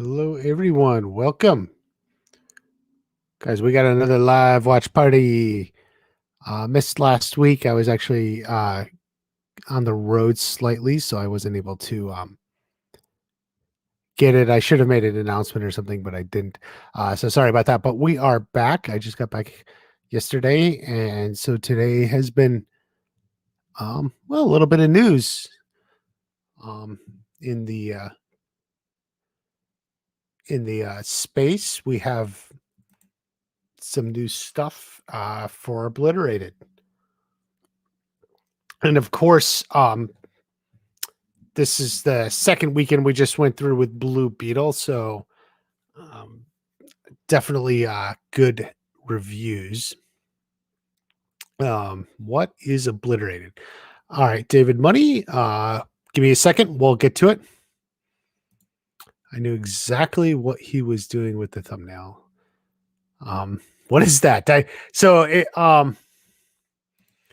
Hello, everyone. Welcome. Guys, we got another live watch party. Missed last week. I was actually on the road slightly, so I wasn't able to get it. I should have made an announcement or something, but I didn't. So sorry about that. But we are back. I just got back yesterday, and so today has been, well, a little bit of news um, in the space. We have some new stuff for Obliterated. And of course, this is the second weekend we just went through with Blue Beetle, so definitely good reviews. What is Obliterated? All right, David Money, give me a second. We'll get to it. I knew exactly what he was doing with the thumbnail. What is that?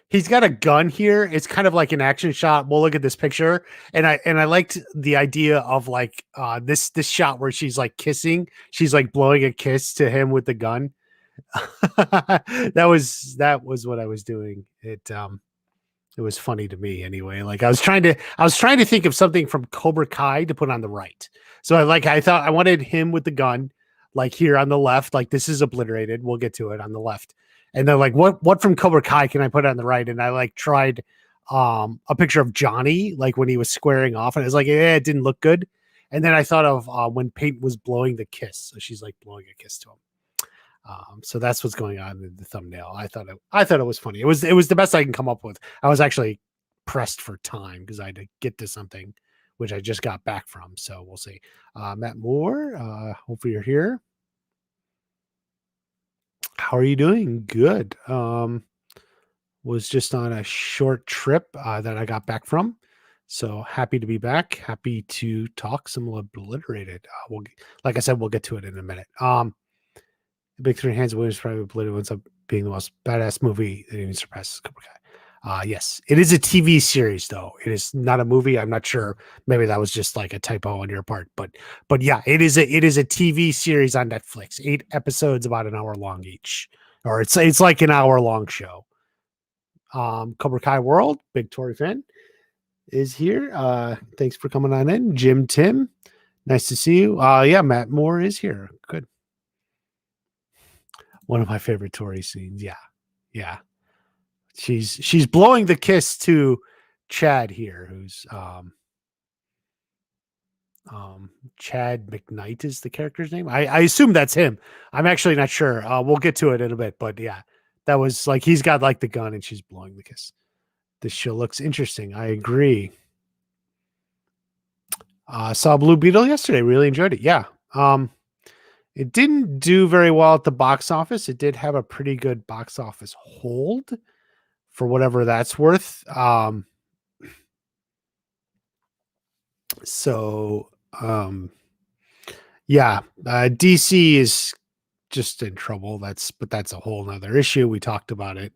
He's got a gun here. It's kind of like an action shot. We'll look at this picture, and I liked the idea of like this shot where she's like kissing. She's like blowing a kiss to him with the gun. that was what I was doing. It was funny to me anyway. Like I was trying to think of something from Cobra Kai to put on the right. So I thought I wanted him with the gun, like here on the left. Like this is Obliterated. We'll get to it on the left. And they're like, what from Cobra Kai can I put on the right? And I like tried a picture of Johnny, like when he was squaring off, and I was like, it didn't look good. And then I thought of when Peyton was blowing the kiss. So she's like blowing a kiss to him. So that's what's going on in the thumbnail. I thought it was funny. It was the best I can come up with. I was actually pressed for time because I had to get to something which I just got back from. So we'll see. Matt Moore, hopefully you're here. How are you doing? Good. Was just on a short trip that I got back from. So happy to be back. Happy to talk some Obliterated. Like I said, we'll get to it in a minute. Big Three Hands of Williams Private Obliterated ends up being the most badass movie that even surpasses Cobra Kai. Yes, it is a TV series though. It is not a movie. I'm not sure. Maybe that was just like a typo on your part, but yeah, it is a TV series on Netflix. 8 episodes, about an hour long each, or it's like an hour long show. Cobra Kai World, big Tory fan, is here. Thanks for coming on in, Jim Tim. Nice to see you. Yeah, Matt Moore is here. Good. One of my favorite Tory scenes. Yeah. She's blowing the kiss to Chad here, who's Chad McKnight is the character's name. I assume that's him. I'm actually not sure. We'll get to it in a bit, but yeah, that was like he's got like the gun and she's blowing the kiss. This show looks interesting. I agree. Saw Blue Beetle yesterday. Really enjoyed it. Yeah. It didn't do very well at the box office. It did have a pretty good box office hold for whatever that's worth. Yeah, DC is just in trouble. But that's a whole nother issue. We talked about it.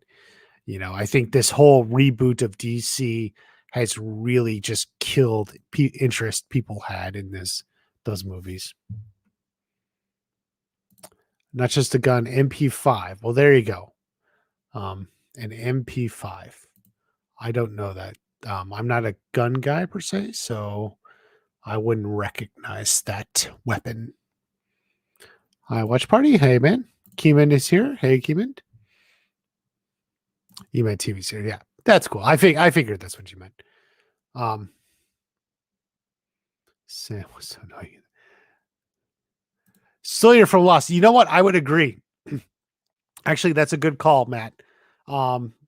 You know, I think this whole reboot of DC has really just killed interest people had in those movies. Not just a gun, MP5. Well, there you go. An MP5. I don't know that. I'm not a gun guy per se, so I wouldn't recognize that weapon. Hi, watch party. Hey, man. Keeman is here. Hey, Keeman. You meant TV series. Yeah, that's cool. I figured that's what you meant. Sam was so annoying. Sawyer from Lost. You know what? I would agree. Actually, that's a good call, Matt.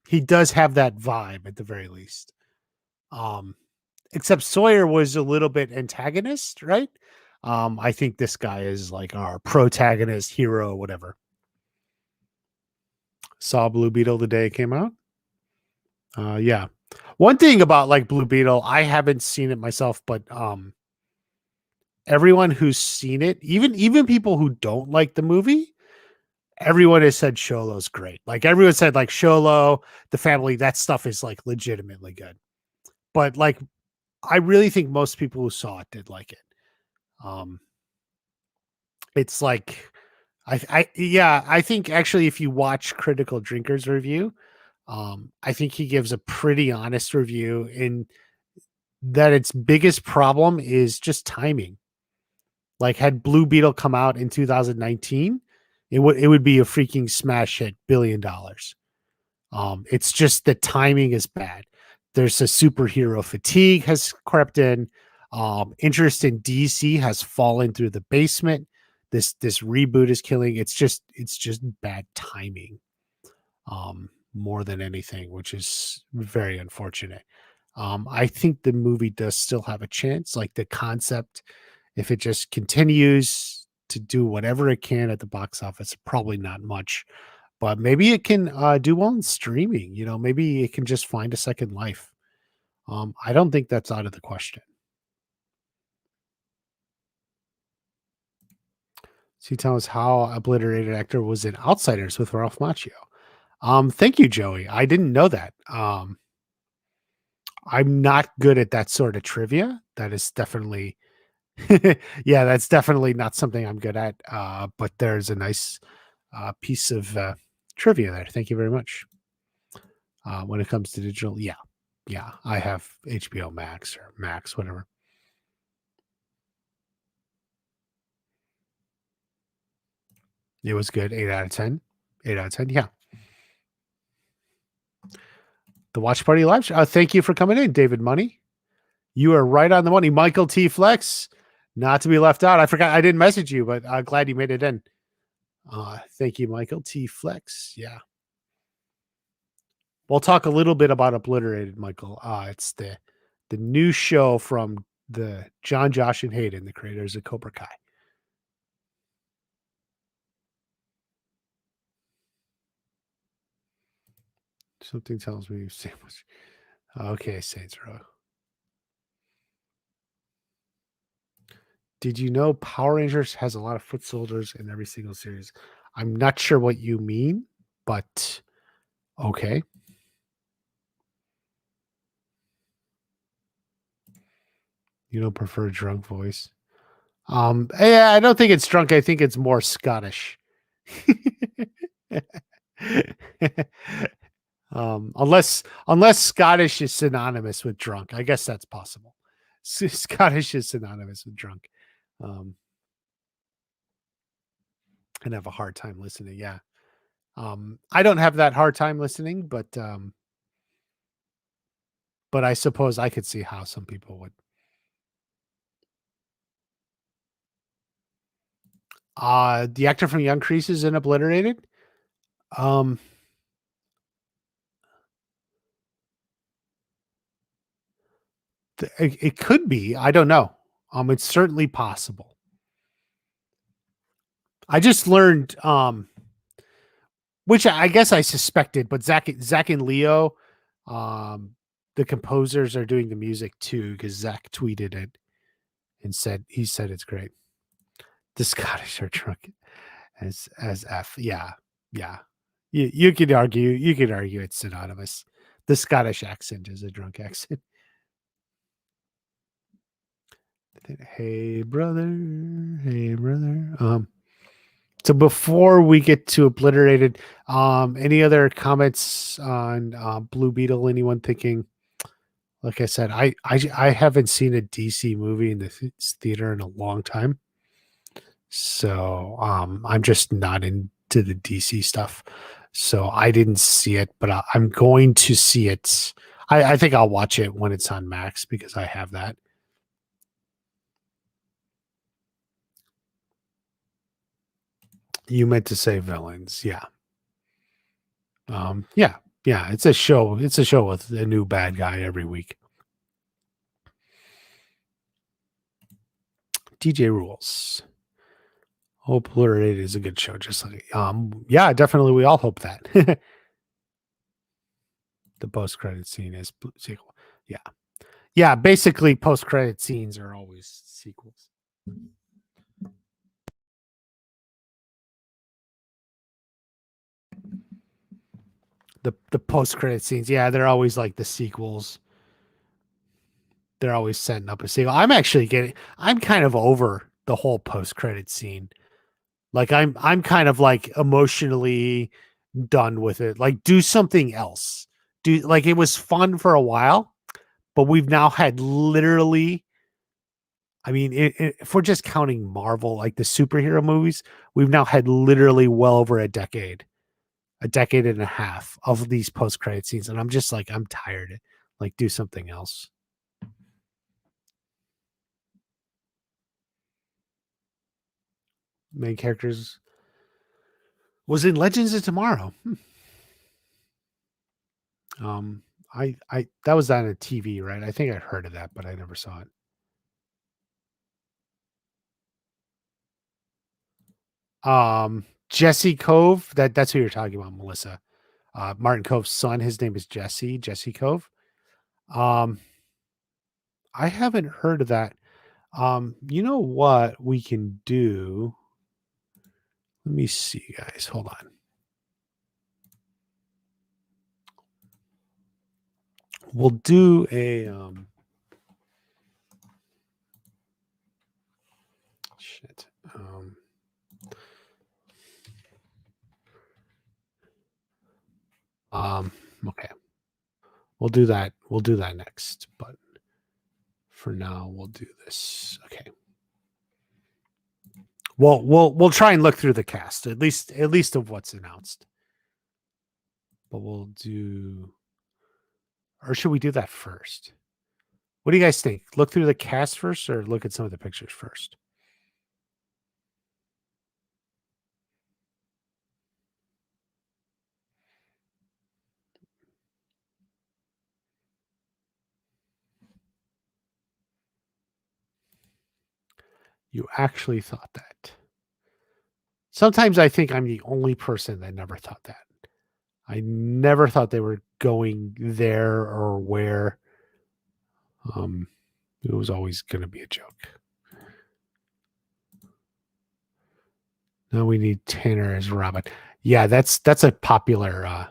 He does have that vibe at the very least. Except Sawyer was a little bit antagonist, right? I think this guy is like our protagonist, hero, whatever. Saw Blue Beetle the day it came out. Yeah. One thing about like Blue Beetle, I haven't seen it myself, but everyone who's seen it, even people who don't like the movie, everyone has said Sholo's great. Like everyone said, like Sholo, the family, that stuff is like legitimately good. But like, I really think most people who saw it did like it. It's like I think actually if you watch Critical Drinkers review, I think he gives a pretty honest review in that its biggest problem is just timing. Like had Blue Beetle come out in 2019, it would be a freaking smash hit, $1 billion. It's just the timing is bad. There's a superhero fatigue has crept in. Interest in DC has fallen through the basement. This reboot is killing. It's just bad timing, more than anything, which is very unfortunate. I think the movie does still have a chance. Like the concept, if it just continues to do whatever it can at the box office, probably not much, but maybe it can do well in streaming. Maybe it can just find a second life. I don't think that's out of the question. So you tell us how Obliterated actor was in Outsiders with Ralph Macchio. Thank you, Joey. I didn't know that. I'm not good at that sort of trivia. That is definitely, yeah, that's definitely not something I'm good at. But there's a nice piece of trivia there. Thank you very much. When it comes to digital, yeah, I have HBO Max or Max, whatever. It was good. 8 out of 10. 8 out of 10. Yeah. The Watch Party Live show. Thank you for coming in, David Money. You are right on the money. Michael T. Flex, not to be left out. I forgot I didn't message you, but glad you made it in. Thank you, Michael T. Flex. Yeah. We'll talk a little bit about Obliterated, Michael. It's the new show from the John, Josh, and Hayden, the creators of Cobra Kai. Something tells me sandwich. Okay, Saints Row. Did you know Power Rangers has a lot of foot soldiers in every single series? I'm not sure what you mean, but okay. You don't prefer drunk voice? Yeah, I don't think it's drunk. I think it's more Scottish. Unless Scottish is synonymous with drunk. I guess that's possible. Scottish is synonymous with drunk. And have a hard time listening. Yeah. I don't have that hard time listening, but I suppose I could see how some people would. The actor from Young Creases in Obliterated. It could be. I don't know. It's certainly possible. I just learned, which I guess I suspected, but Zach and Leo, the composers are doing the music too, because Zach tweeted it and said it's great. The Scottish are drunk as F. Yeah. You could argue it's synonymous. The Scottish accent is a drunk accent. Hey brother. So before we get to Obliterated, any other comments on Blue Beetle? Anyone thinking? Like I said, I haven't seen a DC movie in the theater in a long time, so I'm just not into the DC stuff. So I didn't see it, but I'm going to see it. I think I'll watch it when it's on Max because I have that. You meant to say villains, yeah. Yeah. It's a show. It's a show with a new bad guy every week. DJ Rules. Obliterated is a good show. Just like, yeah, definitely. We all hope that. The post-credit scene is sequel. Yeah. Basically, post-credit scenes are always sequels. The post-credit scenes, yeah, they're always like the sequels. They're always setting up a sequel. I'm kind of over the whole post-credit scene. Like I'm kind of like emotionally done with it. Like do something else. Do like it was fun for a while, but we've now had literally I mean, if we're just counting Marvel, like the superhero movies, we've now had literally well over a decade and a half of these post credit scenes, and I'm just like, I'm tired. Like, do something else. Main characters was in Legends of Tomorrow. Um, I that was on a TV, right? I think I heard of that, but I never saw it. Jesse Cove. That's who you're talking about, Melissa. Martin Cove's son. His name is Jesse. Jesse Cove. Um, I haven't heard of that. You know what we can do? Let me see, guys. Hold on. We'll do a shit. Okay. We'll do that. We'll do that next. But for now, we'll do this. Okay. Well, we'll try and look through the cast, at least of what's announced. But we'll do, or should we do that first? What do you guys think? Look through the cast first, or look at some of the pictures first? You actually thought that. Sometimes I think I'm the only person that never thought that. I never thought they were going there or where. It was always going to be a joke. Now we need Tanner as Robin. Yeah, that's a popular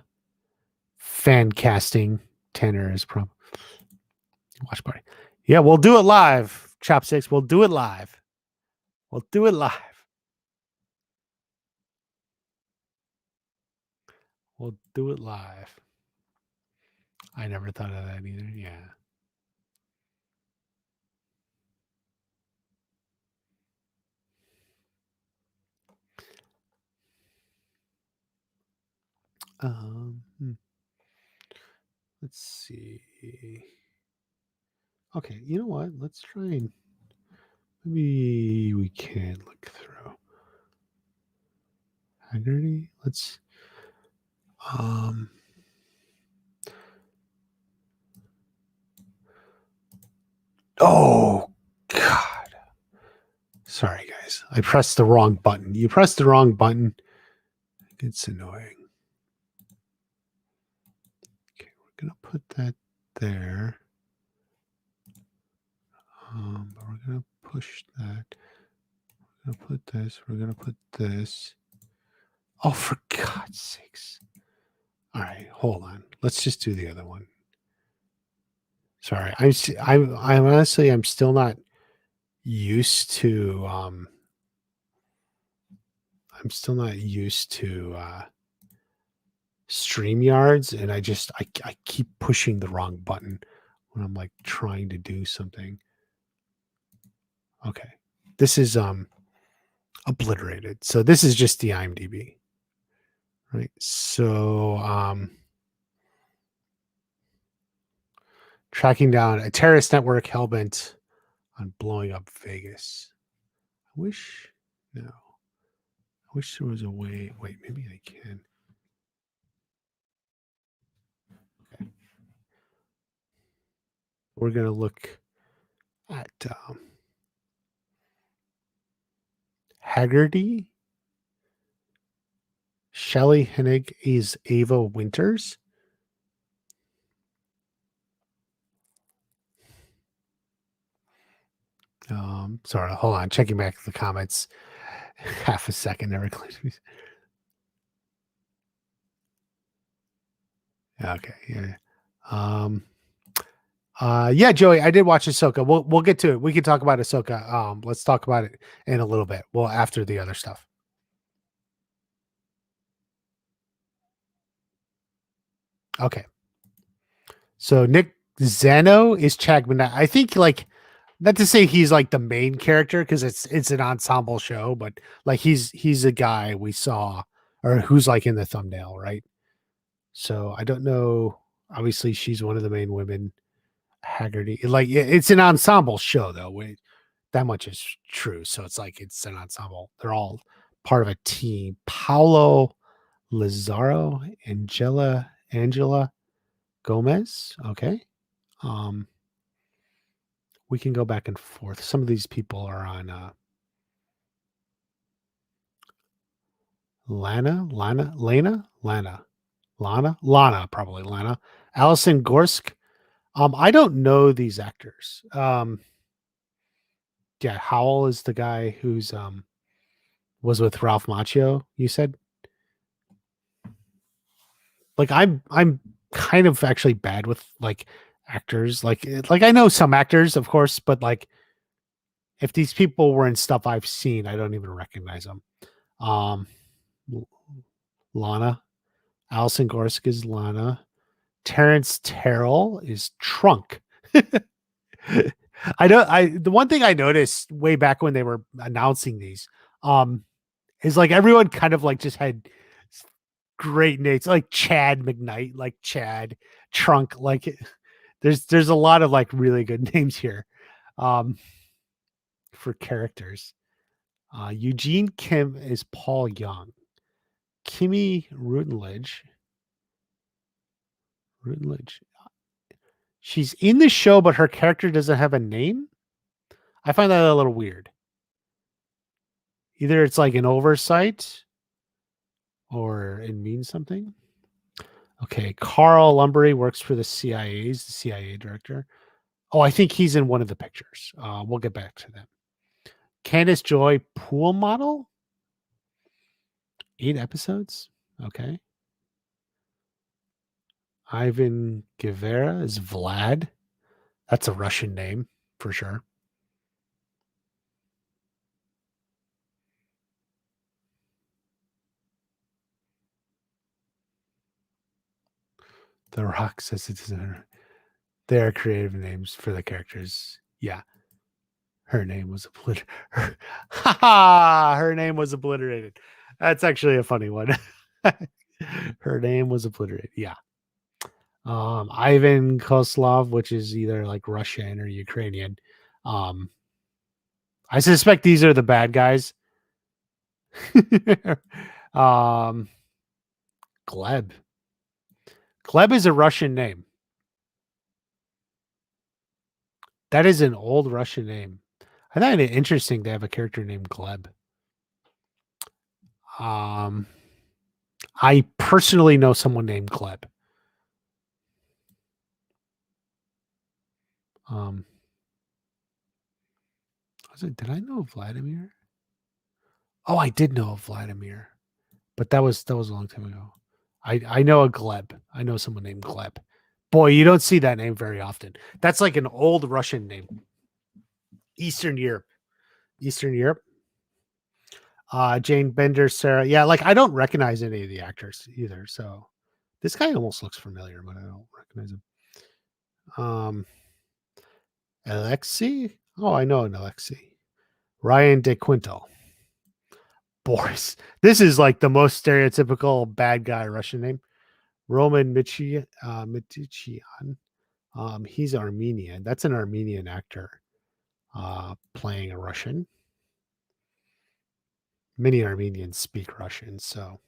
fan casting. Tanner is watch party. Yeah, we'll do it live. Chopsticks, we'll do it live. We'll do it live. We'll do it live. I never thought of that either. Yeah. Let's see. Okay, you know what? Let's try and maybe we can look through Haggerty. Let's oh God. Sorry guys. I pressed the wrong button. You pressed the wrong button. It's annoying. Okay, we're gonna put that there. But we're gonna push that. We're gonna put this. We're gonna put this. Oh, for God's sakes! All right, hold on. Let's just do the other one. Sorry, I'm honestly I'm still not used to I'm still not used to Streamyards, and I keep pushing the wrong button when I'm like trying to do something. Okay, this is Obliterated. So this is just the IMDb, right? So tracking down a terrorist network hellbent on blowing up Vegas. I wish no. I wish there was a way. Wait, maybe I can. Okay. We're gonna look at Haggerty. Shelley Hennig is Ava Winters. Sorry, hold on. Checking back the comments. Half a second, never clears me. Okay, yeah. Yeah, Joey, I did watch Ahsoka. We'll get to it. We can talk about Ahsoka. Let's talk about it in a little bit. Well, after the other stuff. Okay. So Nick Zano is Chagman. I think like not to say he's like the main character because it's an ensemble show, but like he's a guy we saw or who's like in the thumbnail, right? So I don't know. Obviously, she's one of the main women. Haggerty, like it's an ensemble show though. That much is true. So it's like it's an ensemble. They're all part of a team. Paulo Lazaro, Angela Gomez. Okay. Um, we can go back and forth. Some of these people are on Lana, probably Lana. Allison Gorsk. I don't know these actors. Yeah, Howell is the guy who's was with Ralph Macchio, you said? Like I'm kind of actually bad with like actors. Like I know some actors, of course, but like if these people were in stuff I've seen, I don't even recognize them. Um Lana, Alison Gorsk is Lana. Terrence Terrell is Trunk. I the one thing I noticed way back when they were announcing these, is like everyone kind of like just had great names like Chad McKnight, like Chad Trunk. Like there's a lot of like really good names here, um, for characters. Eugene Kim is Paul Young. Kimmy Rudenledge. She's in the show, but her character doesn't have a name. I find that a little weird. Either it's like an oversight or it means something. Okay, Carl Lumbery works for the CIA. He's the CIA director. Oh, I think he's in one of the pictures. We'll get back to that. Candace Joy, pool model. 8 episodes. Okay. Ivan Guevara is Vlad. That's a Russian name for sure. The Rock says it's their creative names for the characters. Yeah. Her name was obliterated. Her name was obliterated. That's actually a funny one. Her name was obliterated. Yeah. Ivan Koslov, which is either like Russian or Ukrainian. Um, I suspect these are the bad guys. um, Gleb. Gleb is a Russian name. That is an old Russian name. I find it interesting to have a character named Gleb. I personally know someone named Gleb. Did I know Vladimir? Oh, I did know of Vladimir, but that was a long time ago. I know a Gleb. I know someone named Gleb. Boy, you don't see that name very often. That's like an old Russian name. Eastern Europe. Jane Bender, Sarah. Yeah, like I don't recognize any of the actors either. So this guy almost looks familiar, but I don't recognize him. Alexei. Oh, I know an Alexei. Ryan DeQuinto. Boris. This is like the most stereotypical bad guy Russian name. Roman Michian. He's Armenian. That's an Armenian actor playing a Russian. Many Armenians speak Russian, so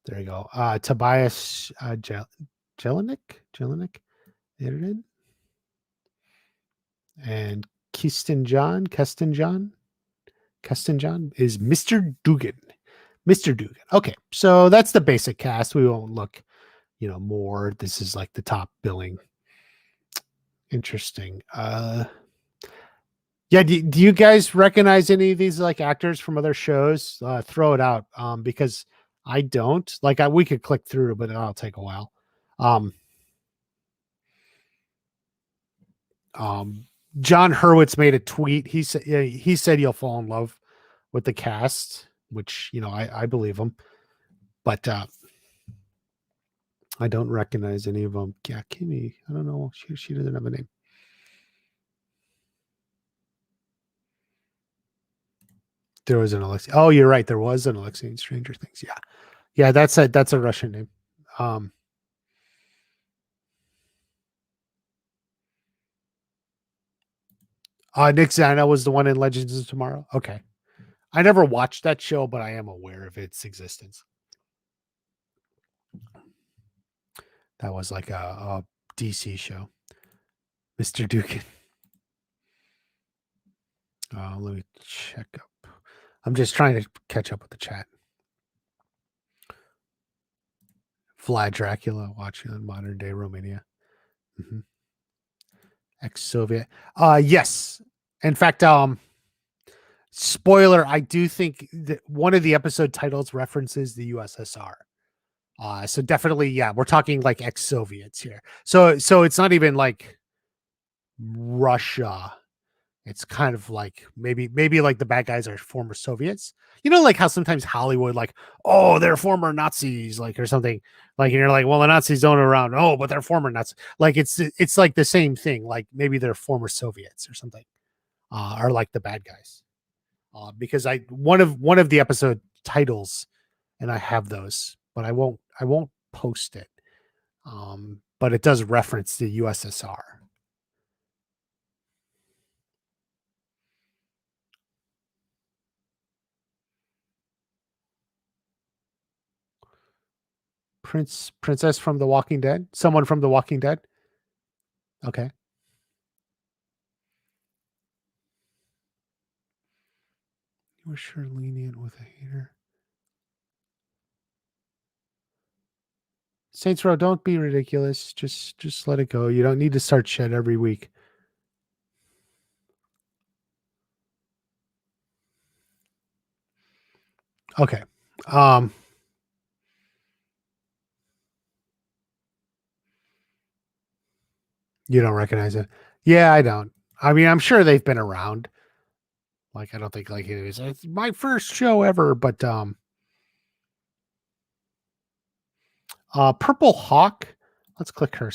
there you go. Tobias Jelinek, edited, and Keston John is Mr. Dugan. Mr. Dugan. Okay, so that's the basic cast. We won't look, more. This is like the top billing. Interesting. Yeah, do you guys recognize any of these like actors from other shows? Throw it out, because I don't. Like, we could click through, but it'll take a while. John Hurwitz made a tweet. He said he'll fall in love with the cast, which I believe him. But I don't recognize any of them. Yeah, Kimmy. I don't know. She doesn't have a name. There was an Alexei. Oh, you're right. There was an Alexei in Stranger Things. Yeah, yeah. That's a Russian name. Nick Zana was the one in Legends of Tomorrow. Okay, I never watched that show, but I am aware of its existence. That was like a DC show. Mr. Dukin. Let me check up. I'm just trying to catch up with the chat. Vlad Dracula watching on modern day Romania. Mm-hmm. Ex-Soviet. Yes. In fact, spoiler, I do think that one of the episode titles references the USSR. So definitely, yeah, we're talking like ex-Soviets here. So it's not even like Russia. It's kind of like maybe like the bad guys are former Soviets. You know, like how sometimes Hollywood, like, oh, they're former Nazis, like, or something. Like, and you're like, well, the Nazis don't around. Oh, but they're former Nazis. Like, it's like the same thing. Like maybe they're former Soviets or something. Are like the bad guys. Because one of the episode titles, and I have those, but I won't post it. But it does reference the USSR. Princess from The Walking Dead? Someone from The Walking Dead? Okay. You were sure lenient with a hater. Saints Row, don't be ridiculous. Just let it go. You don't need to start shit every week. Okay. You don't recognize it. Yeah, I don't. I mean, I'm sure they've been around. Like, I don't think like it's my first show ever, but Purple Hawk. Let's click her.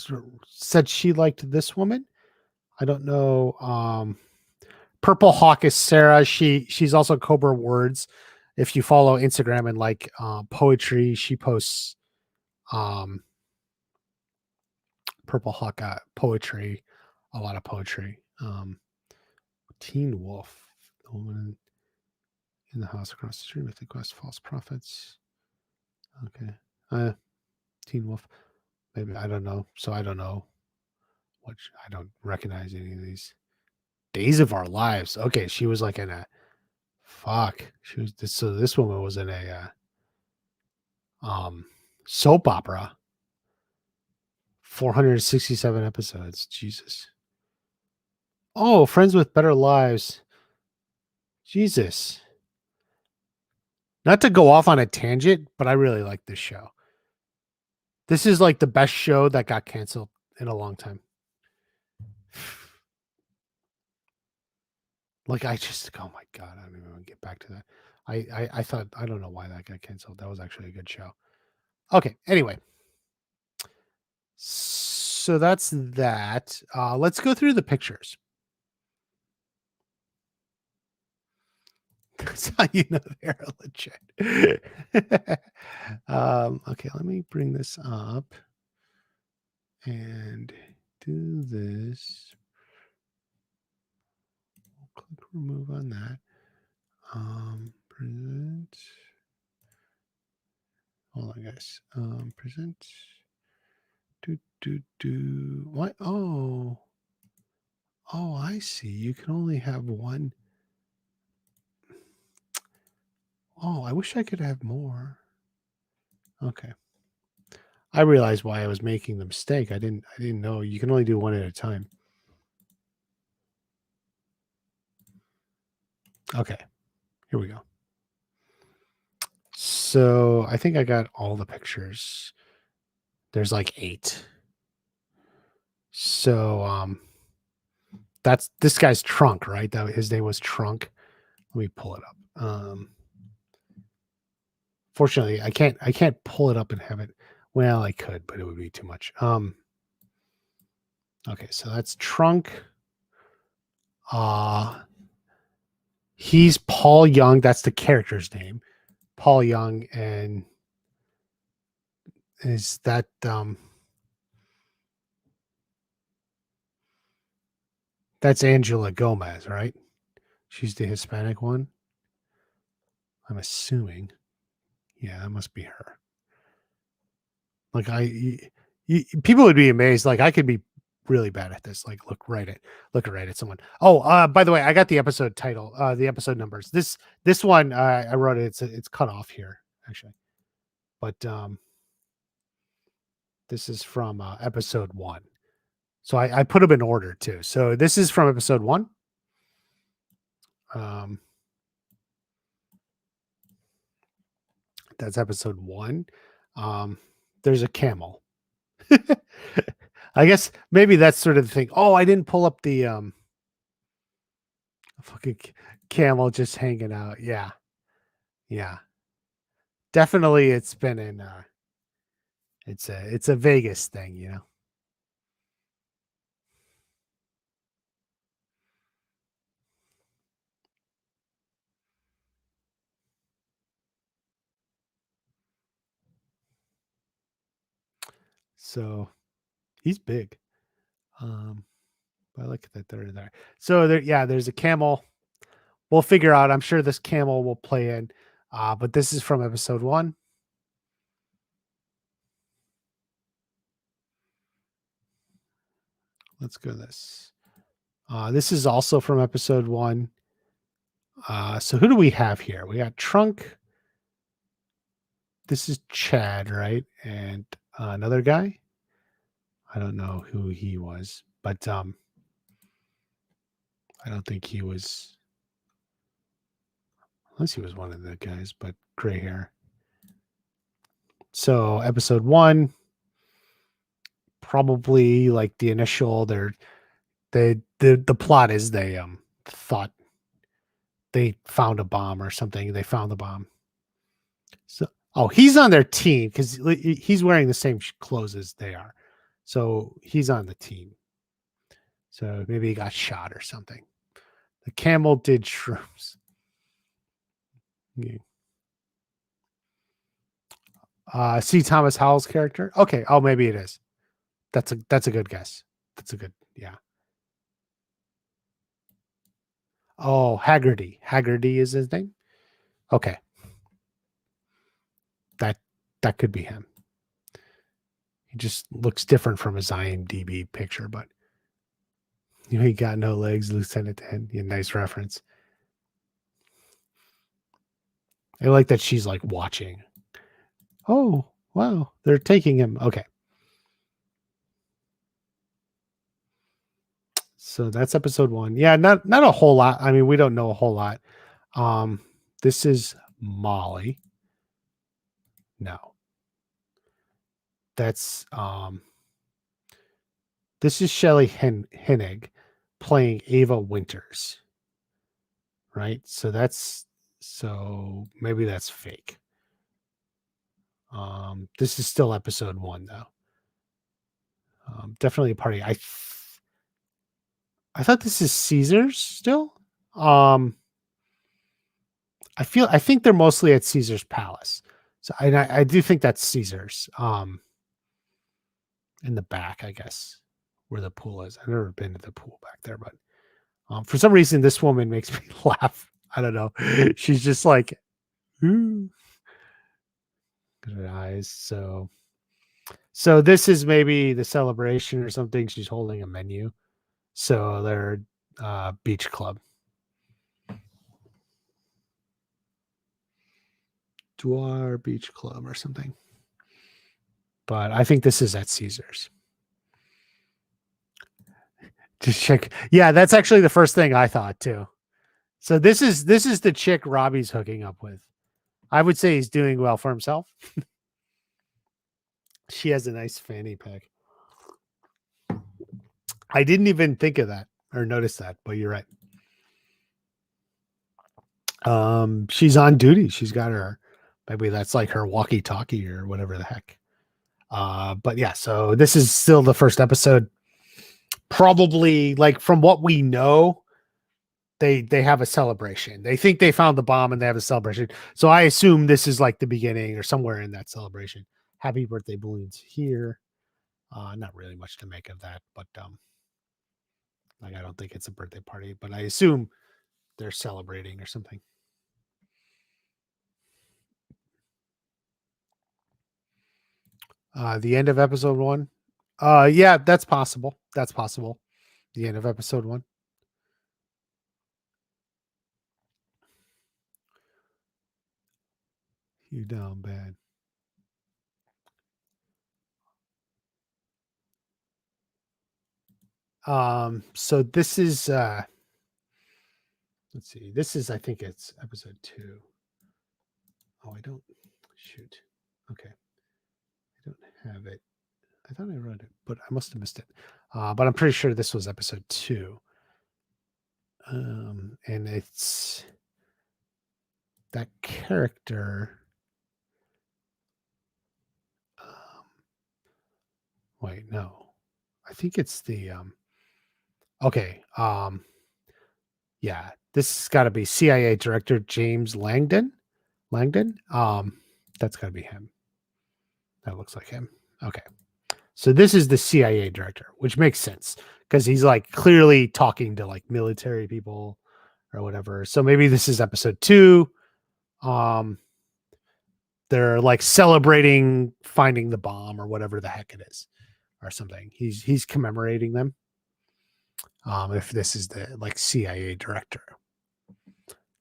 Said she liked this woman. I don't know. Purple Hawk is Sarah. She's also Cobra Words. If you follow Instagram and like poetry, she posts Purple Hawk poetry, a lot of poetry. Teen Wolf, the woman in the house across the street with the quest false prophets. Okay. Teen Wolf. Maybe I don't know. So I don't know. I don't recognize any of these. Days of Our Lives. Okay, she was like in a fuck. She was so this woman was in a soap opera. 467 episodes. Jesus. Oh, Friends with Better Lives. Jesus. Not to go off on a tangent, but I really like this show. This is like the best show that got canceled in a long time. Like I just, oh my god, I don't even want to get back to that. I thought I don't know why that got canceled. That was actually a good show. Okay, anyway. So that's that. Let's go through the pictures. That's how you know they're legit. Okay, let me bring this up and do this. Click remove on that. Present. Hold on, guys. Present. What? Oh, I see. You can only have one. Oh, I wish I could have more. Okay. I realized why I was making the mistake. I didn't know you can only do one at a time. Okay. Here we go. So I think I got all the pictures. There's like 8. So that's this guy's Trunk, right? That his name was Trunk. Let me pull it up. Fortunately, I can't pull it up and have it. Well, I could, but it would be too much. Okay, so that's Trunk. He's Paul Young. That's the character's name. Paul Young. And is that that's Angela Gomez, right? She's the Hispanic one. I'm assuming. Yeah, that must be her. Like people would be amazed. Like I could be really bad at this. Like look right at someone. Oh, by the way, I got the episode title, the episode numbers. This one I wrote it. It's cut off here actually, but this is from episode 1. So I put them in order too. So this is from episode 1. That's episode 1. There's a camel. I guess maybe that's sort of the thing. Oh, I didn't pull up the fucking camel just hanging out. Yeah. Yeah. Definitely it's been in it's a Vegas thing, you know. So he's big. But I like that they're in there. So there, yeah, there's a camel. We'll figure out. I'm sure this camel will play in. But this is from episode 1. Let's go this. This is also from episode 1. So who do we have here? We got Trunk. This is Chad, right? And another guy. I don't know who he was, but I don't think he was. Unless he was one of the guys, but gray hair. So episode 1, probably like the initial. The plot is they thought they found a bomb or something. They found the bomb. So he's on their team because he's wearing the same clothes as they are. So he's on the team. So maybe he got shot or something. The camel did shrooms. Yeah. See Thomas Howell's character. Okay. Oh, maybe it is. That's a good guess. That's a good, yeah. Oh, Haggerty. Haggerty is his name. Okay. That could be him. He just looks different from his IMDb picture, but he got no legs, Lieutenant Dan. Yeah, nice reference. I like that she's like watching. Oh, wow. They're taking him. Okay. So that's episode 1. Yeah, not a whole lot. I mean, we don't know a whole lot. This is Molly. No. That's this is Shelley Hennig playing Ava Winters. Right? So maybe that's fake. This is still episode 1 though. Definitely a party. I thought this is Caesar's still. I think they're mostly at Caesar's Palace. So I do think that's Caesar's. In the back, I guess, where the pool is. I've never been to the pool back there, but for some reason this woman makes me laugh. I don't know. She's just like, ooh. Good eyes. So this is maybe the celebration or something. She's holding a menu. So they're beach club. Dwar Beach Club or something. But I think this is at Caesar's. Just check. Yeah, that's actually the first thing I thought too. So this is the chick Robbie's hooking up with. I would say he's doing well for himself. She has a nice fanny pack. I didn't even think of that or notice that, but you're right. She's on duty. She's got her, maybe that's like her walkie-talkie or whatever the heck. But yeah, so this is still the first episode. Probably like from what we know, they have a celebration. They think they found the bomb and they have a celebration. So I assume this is like the beginning or somewhere in that celebration. Happy birthday balloons here. Not really much to make of that, but like I don't think it's a birthday party, but I assume they're celebrating or something. The end of episode 1. Yeah, that's possible. That's possible. The end of episode 1. You down bad. So this is let's see. This is I think it's episode 2. Oh, I don't shoot. Okay. I don't have it. I thought I wrote it, but I must have missed it. But I'm pretty sure this was episode 2. And it's that character. Wait, no. I think it's the okay. Yeah, this has got to be CIA Director James Langdon. Langdon. That's got to be him. That looks like him. Okay. So this is the CIA director, which makes sense because he's like clearly talking to like military people or whatever. So maybe this is episode 2. They're like celebrating finding the bomb or whatever the heck it is or something. He's commemorating them. If this is the like CIA director,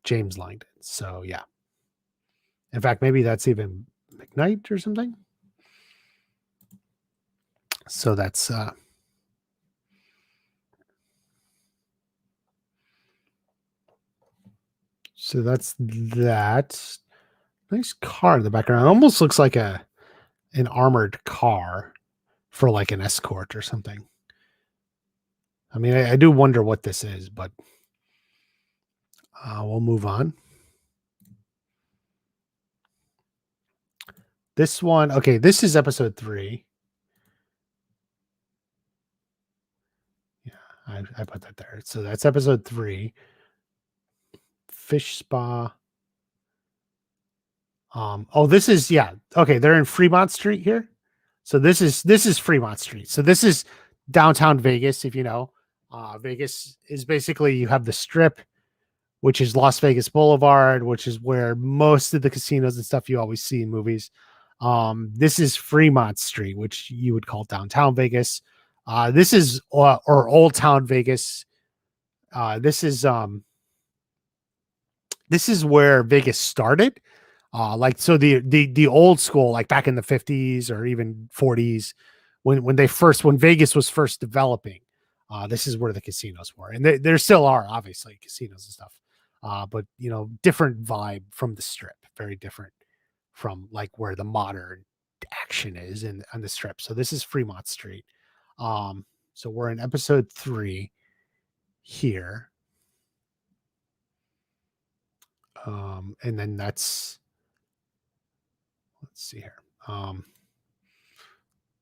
James Langdon. So yeah. In fact, maybe that's even McKnight or something. So that's so that's that. Nice car in the background. It almost looks like an armored car for like an escort or something. I mean, I do wonder what this is, but we'll move on. This one, okay, this is episode 3. Yeah, I put that there. So that's episode 3. Fish spa. Oh, this is yeah. Okay, they're in Fremont Street here. So this is Fremont Street. So this is downtown Vegas, if you know. Vegas is basically you have the strip, which is Las Vegas Boulevard, which is where most of the casinos and stuff you always see in movies. This is Fremont Street, which you would call downtown Vegas. This is or Old Town Vegas. This is where Vegas started. Like so the old school, like back in the 50s or even 40s, when Vegas was first developing, this is where the casinos were, and there still are obviously casinos and stuff, but you know, different vibe from the strip, very different from like where the modern action is in on the strip. So this is Fremont Street. So we're in episode 3 here, and then let's see here.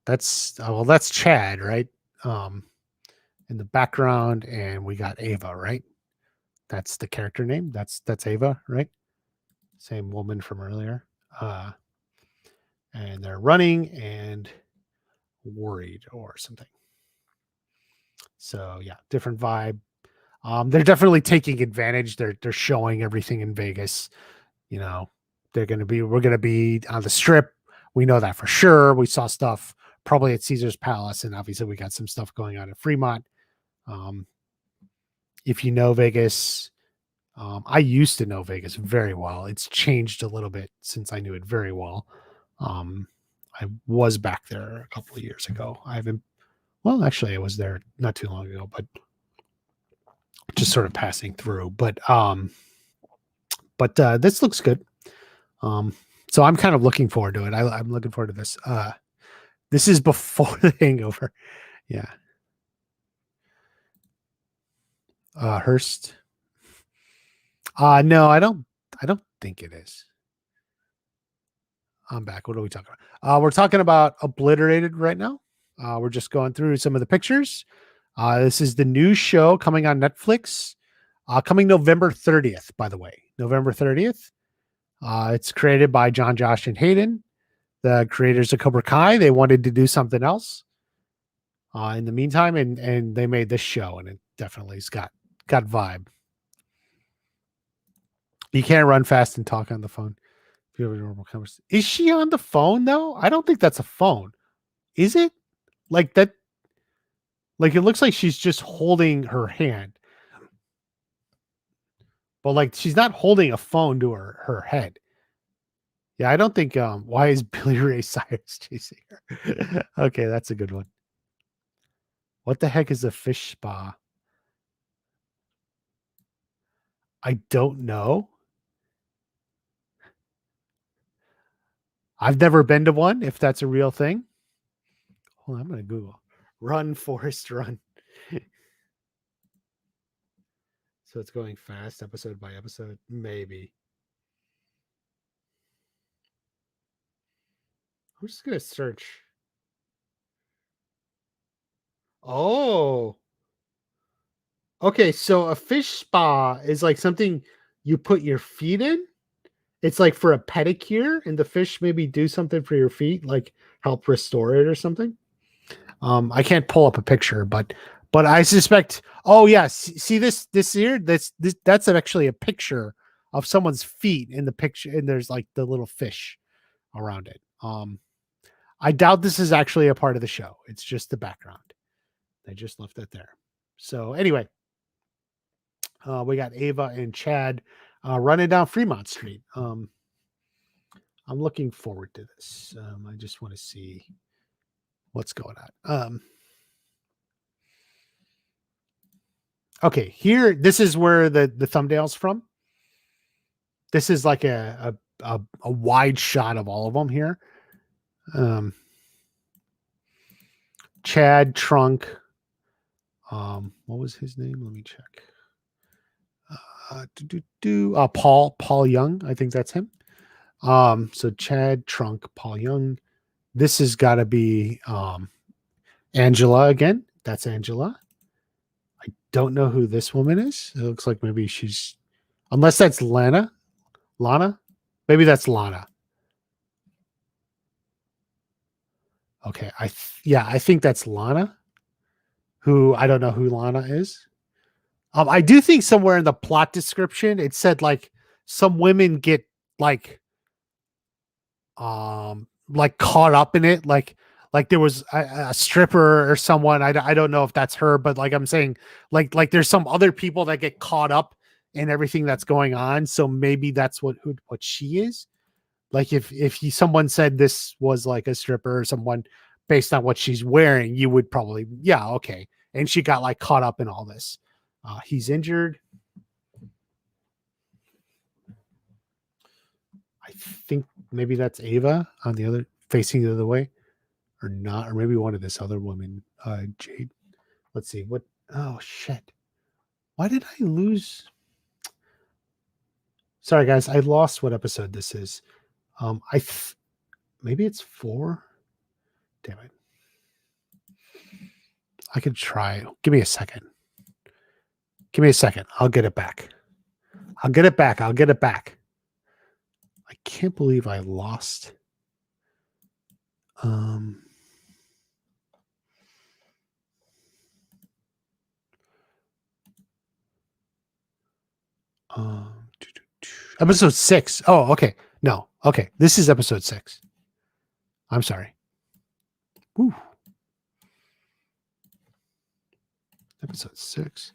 That's Chad, right? In the background, and we got Ava, right? That's the character name. That's Ava, right? Same woman from earlier. And they're running and worried or something. So yeah, different vibe. They're definitely taking advantage. They're showing everything in Vegas. You know, we're gonna be on the strip. We know that for sure. We saw stuff probably at Caesar's Palace, and obviously we got some stuff going on at Fremont. If you know Vegas, I used to know Vegas very well. It's changed a little bit since I knew it very well. I was back there a couple of years ago. I haven't, well, actually, I was there not too long ago, but just sort of passing through. But this looks good. So I'm kind of looking forward to it. I'm looking forward to this. This is before the Hangover. Yeah. Hearst. No, I don't think it is. I'm back. What are we talking about? We're talking about Obliterated right now. We're just going through some of the pictures. This is the new show coming on Netflix, coming November 30th, by the way. November 30th. It's created by John, Josh, and Hayden, the creators of Cobra Kai. They wanted to do something else in the meantime, and they made this show, and it definitely's got vibe. You can't run fast and talk on the phone. If you have a normal conversation. Is she on the phone though? I don't think that's a phone. Is it? Like that? Like it looks like she's just holding her hand. But like she's not holding a phone to her head. Yeah, I don't think why is Billy Ray Cyrus chasing her? Okay, that's a good one. What the heck is a fish spa? I don't know. I've never been to one, if that's a real thing. Hold on, I'm gonna Google. Run, Forrest, run. So it's going fast, episode by episode, maybe. I'm just gonna search. Oh, okay. So a fish spa is like something you put your feet in. It's like for a pedicure, and the fish maybe do something for your feet, like help restore it or something. I can't pull up a picture, but I suspect. Oh yeah, see this here. That's actually a picture of someone's feet in the picture, and there's like the little fish around it. I doubt this is actually a part of the show. It's just the background. They just left it there. So anyway, we got Ava and Chad running down Fremont Street. I'm looking forward to this. I just want to see what's going on. Okay, here, this is where the thumbnail's from. This is like a wide shot of all of them here. Chad Trunk. What was his name? Let me check. Paul Young. I think that's him. So Chad Trunk, Paul Young. This has got to be Angela again. That's Angela. I don't know who this woman is. It looks like maybe she's, unless that's Lana. Maybe that's Lana. Okay, I think that's Lana. Who I don't know who Lana is. I do think somewhere in the plot description it said like some women get like caught up in it, like there was a stripper or someone. I don't know if that's her, but like I'm saying, like there's some other people that get caught up in everything that's going on. So maybe that's what she is. Like if someone said this was like a stripper or someone based on what she's wearing, you would probably, yeah, okay. And she got like caught up in all this. He's injured. I think maybe that's Ava on the other, facing the other way, or not, or maybe one of this other woman, Jade. Let's see what. Oh shit! Why did I lose? Sorry guys, I lost what episode this is. Maybe it's 4. Damn it! I could try. Give me a second. Give me a second. I'll get it back. I'll get it back. I can't believe I lost. Episode 6. Oh, okay. No. Okay. This is episode 6. I'm sorry. Woo. Episode 6.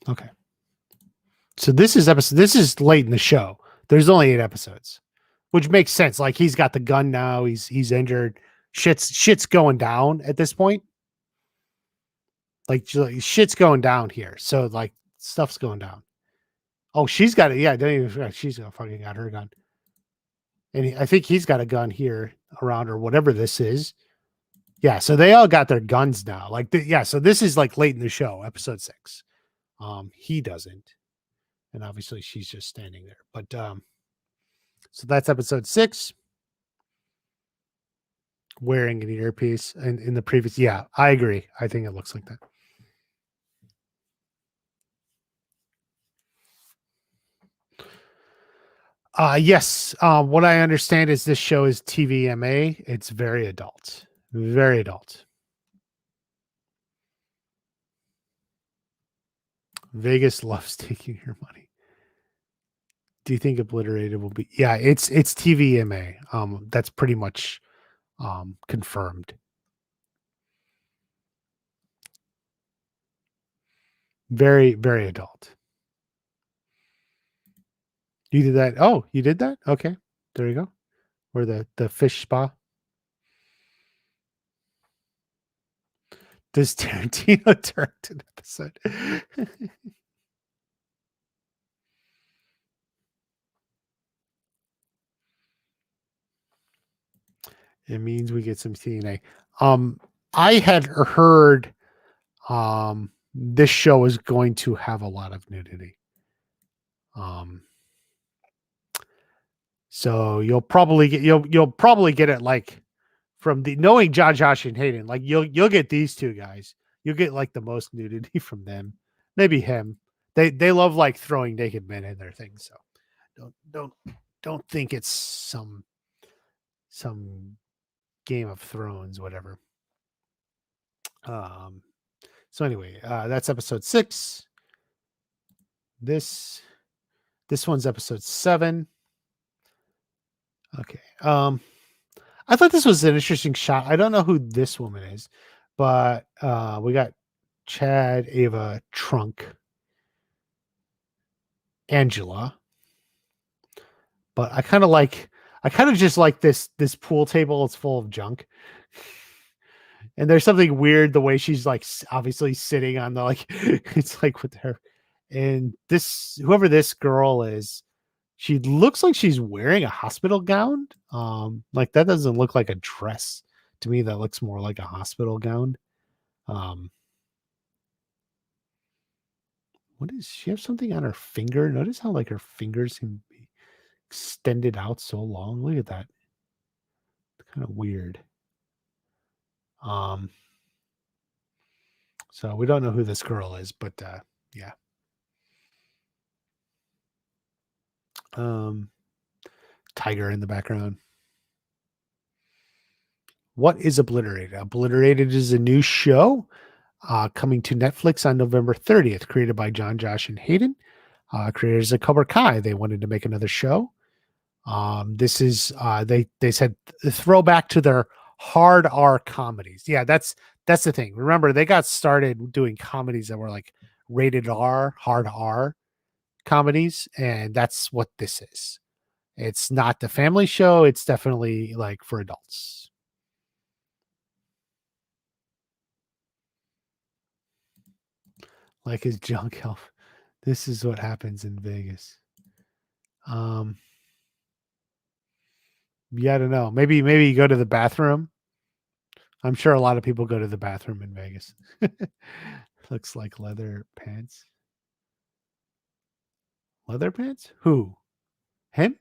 Okay. So this is late in the show. There's only 8 episodes, which makes sense. Like he's got the gun now. He's injured. Shit's going down at this point. Like shit's going down here. So like stuff's going down. Oh, she's got it. Yeah, she's fucking got her gun. And I think he's got a gun here around or whatever this is. Yeah, so they all got their guns now. Like, so this is like late in the show, episode 6. He doesn't, and obviously she's just standing there. But so that's episode 6. Wearing an earpiece, and in the previous, yeah, I agree. I think it looks like that. Yes. What I understand is this show is TVMA. It's very adult. Very adult. Vegas loves taking your money. Do you think Obliterated will be? Yeah, it's TVMA. That's pretty much confirmed. Very, very adult. You did that. Oh, you did that? Okay. There you go. Or the fish spa. Does Tarantino direct an episode? It means we get some TNA. I had heard this show is going to have a lot of nudity. So you'll probably get it like from the knowing John, Josh, and Hayden. Like you'll get these two guys. You'll get like the most nudity from them. Maybe him. They love like throwing naked men in their things. So don't think it's some Game of Thrones, whatever. So anyway, that's episode 6. This one's episode 7. Okay. I thought this was an interesting shot. I don't know who this woman is, but we got Chad, Ava, Trunk, Angela. But I kind of just like this pool table. It's full of junk. And there's something weird the way she's like obviously sitting on the like it's like with her. And this whoever this girl is, she looks like she's wearing a hospital gown. Like that doesn't look like a dress to me. That looks more like a hospital gown. What is she have something on her finger? Notice how like her fingers can be extended out so long. Look at that. Kind of weird. So we don't know who this girl is, but yeah. Tiger in the background. What is Obliterated? Obliterated is a new show coming to Netflix on November 30th, created by John, Josh, and Hayden. Creators of Cobra Kai. They wanted to make another show. This is they said throwback to their hard R comedies. Yeah, that's the thing. Remember, they got started doing comedies that were like rated R, hard R comedies, and that's what this is. It's not the family show. It's definitely like for adults. Like his junk health. This is what happens in Vegas. Yeah, I don't know. Maybe you go to the bathroom. I'm sure a lot of people go to the bathroom in Vegas. Looks like leather pants. Leather pants? Who? Him?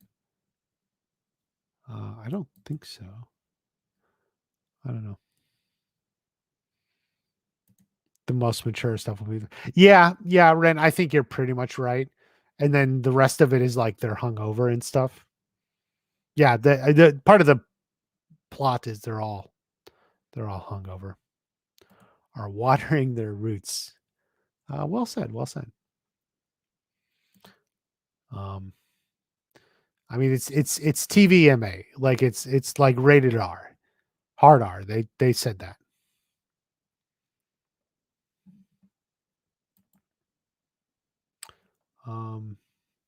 I don't think so. I don't know. The most mature stuff will be. Yeah, Ren. I think you're pretty much right. And then the rest of it is like they're hungover and stuff. Yeah, the part of the plot is they're all hungover. Are watering their roots. Well said. Well said. I mean, it's TVMA. Like it's like rated R, hard R. They said that.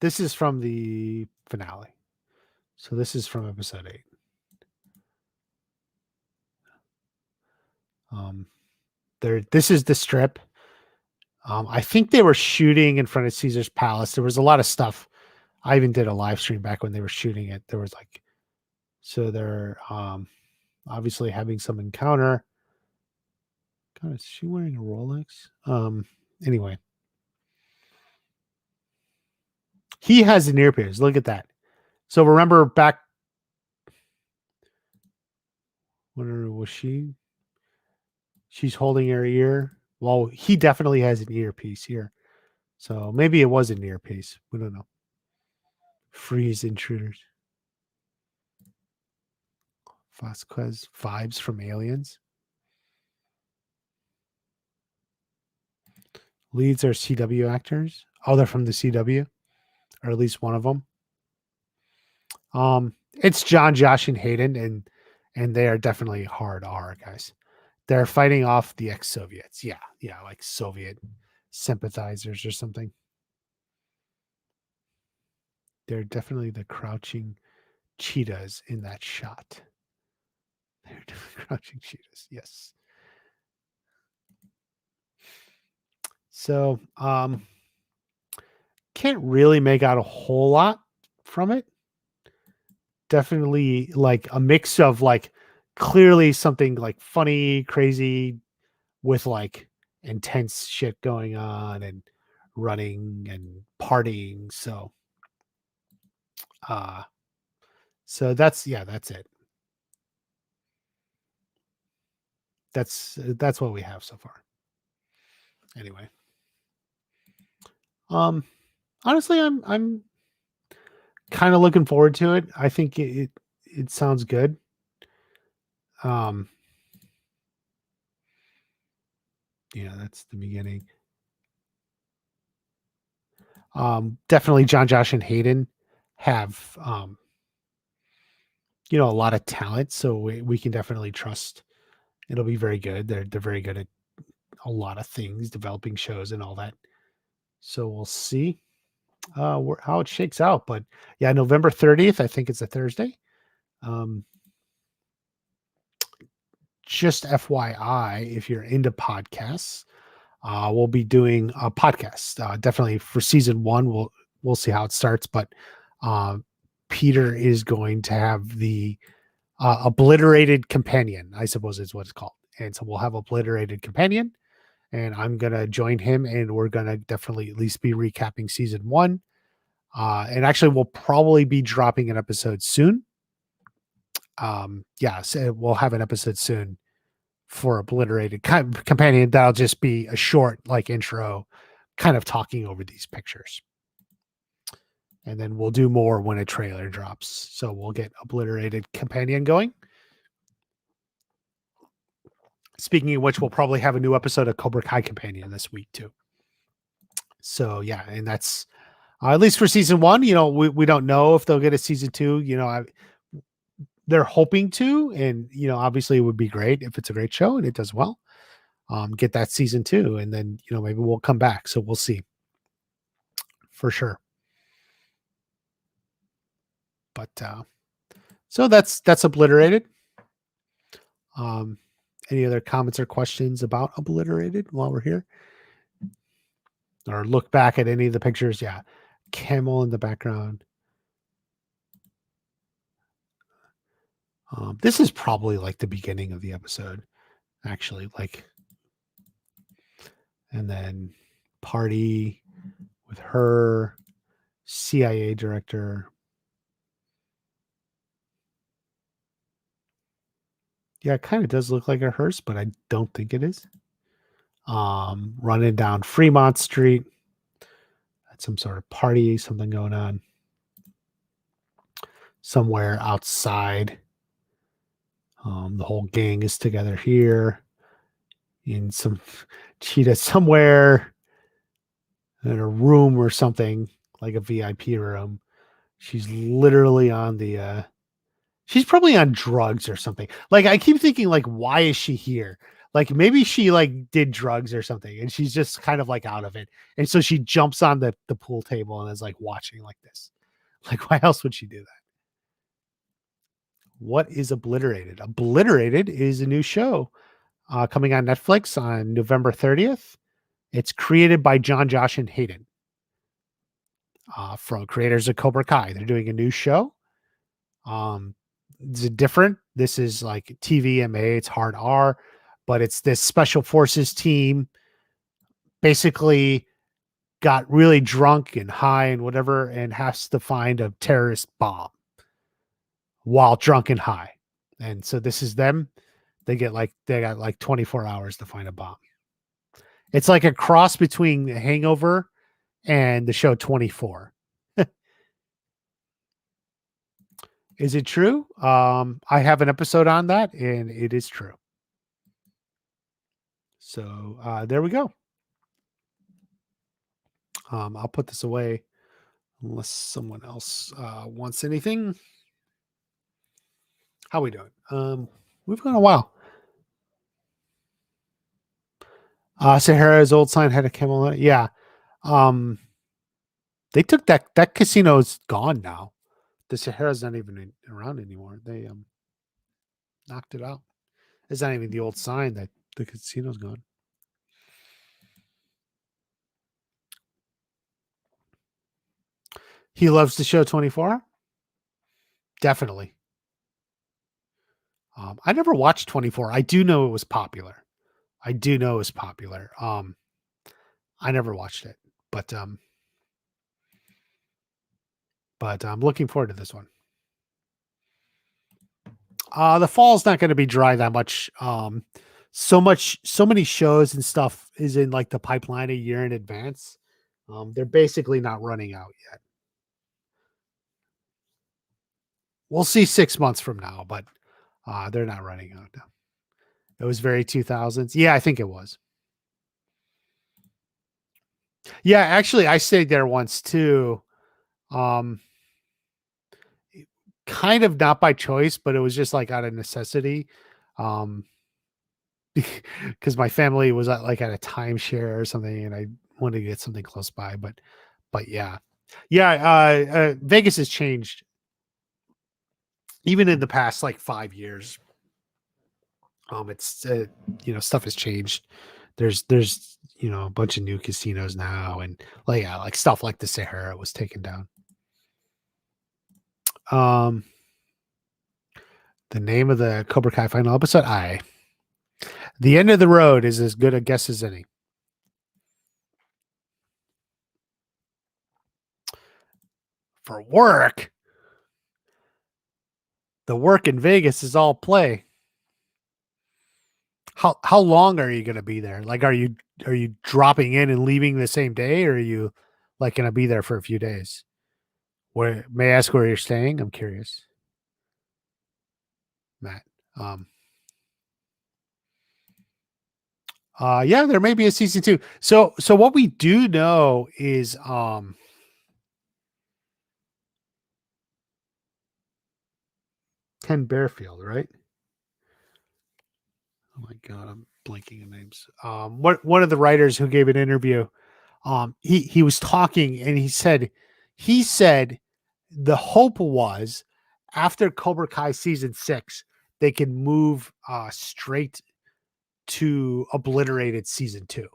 This is from the finale. So this is from episode 8. This is the strip. I think they were shooting in front of Caesar's Palace. There was a lot of stuff. I even did a live stream back when they were shooting it. There was like, so they're obviously having some encounter. God, is she wearing a Rolex? Anyway. He has an earpiece. Look at that. So remember back. What was she? She's holding her ear. Well, he definitely has an earpiece here. So maybe it was an earpiece. We don't know. Freeze intruders. Vasquez vibes from Aliens. Leads are CW actors. Oh, they're from the CW, or at least one of them. It's John, Josh, and Hayden, and they are definitely hard R guys. They're fighting off the ex-Soviets. Yeah, like Soviet sympathizers or something. They're definitely the crouching cheetahs in that shot. They're definitely crouching cheetahs. Yes. So, can't really make out a whole lot from it. Definitely like a mix of like clearly something like funny, crazy with like intense shit going on and running and partying. So that's it. That's what we have so far. Anyway. Honestly, I'm kind of looking forward to it. I think it sounds good. That's the beginning. Definitely John, Josh, and Hayden have a lot of talent, so we can definitely trust it'll be very good. They're very good at a lot of things, developing shows and all that. So we'll see how it shakes out. But yeah, November 30th, I think it's a Thursday. Just FYI, if you're into podcasts, we'll be doing a podcast. Definitely for season 1. We'll see how it starts, but Peter is going to have the Obliterated Companion, I suppose is what it's called. And so we'll have Obliterated Companion, and I'm going to join him, and we're going to definitely at least be recapping season 1. And actually, we'll probably be dropping an episode soon. So we'll have an episode soon for Obliterated Companion. That'll just be a short like intro, kind of talking over these pictures. And then we'll do more when a trailer drops. So we'll get Obliterated Companion going. Speaking of which, we'll probably have a new episode of Cobra Kai Companion this week too. So yeah, and that's at least for season 1. We don't know if they'll get a season 2. They're hoping to, and obviously it would be great if it's a great show and it does well. Get that season 2, and then maybe we'll come back. So we'll see for sure. But so that's Obliterated. Any other comments or questions about Obliterated while we're here? Or look back at any of the pictures? Yeah, camel in the background. This is probably like the beginning of the episode, actually. And then party with her, CIA director. Yeah, it kind of does look like a hearse, but I don't think it is. Running down Fremont Street. That's some sort of party, something going on. Somewhere outside. The whole gang is together here in some cheetah somewhere in a room or something, like a VIP room. She's literally on the she's probably on drugs or something. Like I keep thinking, like, why is she here? Like maybe she like did drugs or something and she's just kind of like out of it. And so she jumps on the pool table and is like watching like this. Like why else would she do that? What is Obliterated? Obliterated is a new show coming on Netflix on November 30th. It's created by John, Josh, and Hayden from creators of Cobra Kai. They're doing a new show. It's different. This is like TVMA. It's hard R, but it's this special forces team. Basically, got really drunk and high and whatever, and has to find a terrorist bomb while drunk and high. And so this is them. They got like 24 hours to find a bomb. It's like a cross between The Hangover and the show 24. Is it true? I have an episode on that, and it is true. So there we go. I'll put this away unless someone else wants anything. How we doing? We've gone a while. Sahara's old sign had a camel on it. Yeah. They took that casino's gone now. The Sahara's not even around anymore. They knocked it out. It's not even the old sign that the casino's gone. He loves the show 24. Definitely. I never watched 24. I do know it was popular. I never watched it, but I'm looking forward to this one. The fall's not going to be dry that much. So many shows and stuff is in like the pipeline a year in advance. They're basically not running out yet. We'll see 6 months from now, but they're not running out now. It was very 2000s. Yeah, I think it was. Yeah, actually, I stayed there once too. Kind of not by choice, but it was just like out of necessity. Because my family was at a timeshare or something, and I wanted to get something close by. But yeah. Vegas has changed, even in the past like 5 years. It's stuff has changed. There's a bunch of new casinos now, and like stuff like the Sahara was taken down. The name of the Cobra Kai final episode, The End of the Road is as good a guess as any. For work, the work in Vegas is all play. How long are you going to be there? Like, are you dropping in and leaving the same day, or are you like going to be there for a few days? Where, may I ask where you're staying? I'm curious, Matt. Yeah, there may be a season 2. So what we do know is Ken Bearfield, right? Oh my god, I'm blanking on names. One of the writers who gave an interview, he was talking, and he said the hope was after Cobra Kai season 6, they can move straight to Obliterated season 2.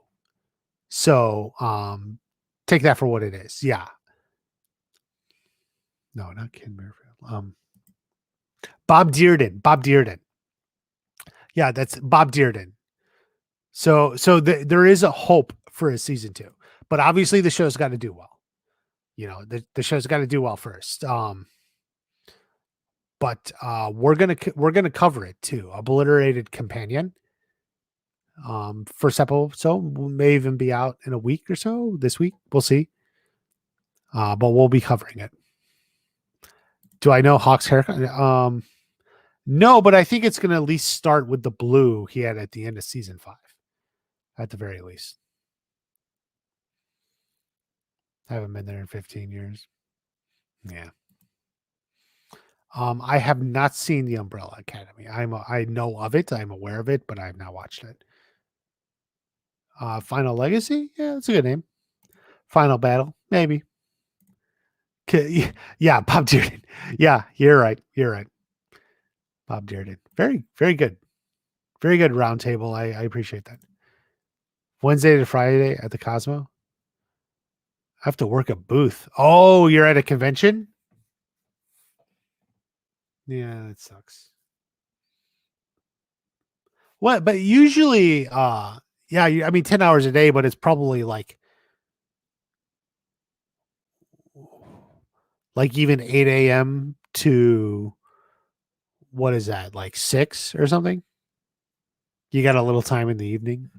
So take that for what it is. Yeah. No, not Ken Bearfield. Bob Dearden. Yeah, that's Bob Dearden. So there is a hope for a season 2, but obviously the show's got to do well. The show's got to do well first. But we're gonna cover it too. Obliterated Companion. First episode may even be out in a week or so. This week, we'll see. But we'll be covering it. Do I know Hawk's haircut? No, but I think it's going to at least start with the blue he had at the end of season 5, at the very least. I haven't been there in 15 years. Yeah. I have not seen the Umbrella Academy. I know of it. I'm aware of it, but I have not watched it. Final Legacy? Yeah, that's a good name. Final Battle? Maybe. Yeah, Bob Dearden. Yeah, you're right. Bob Dearden. Very, very good. Very good roundtable. I appreciate that. Wednesday to Friday at the Cosmo. I have to work a booth. Oh, you're at a convention? Yeah, that sucks. What? But usually, yeah, I mean, 10 hours a day, but it's probably like like even 8 a.m. to what is that, like 6 or something? You got a little time in the evening,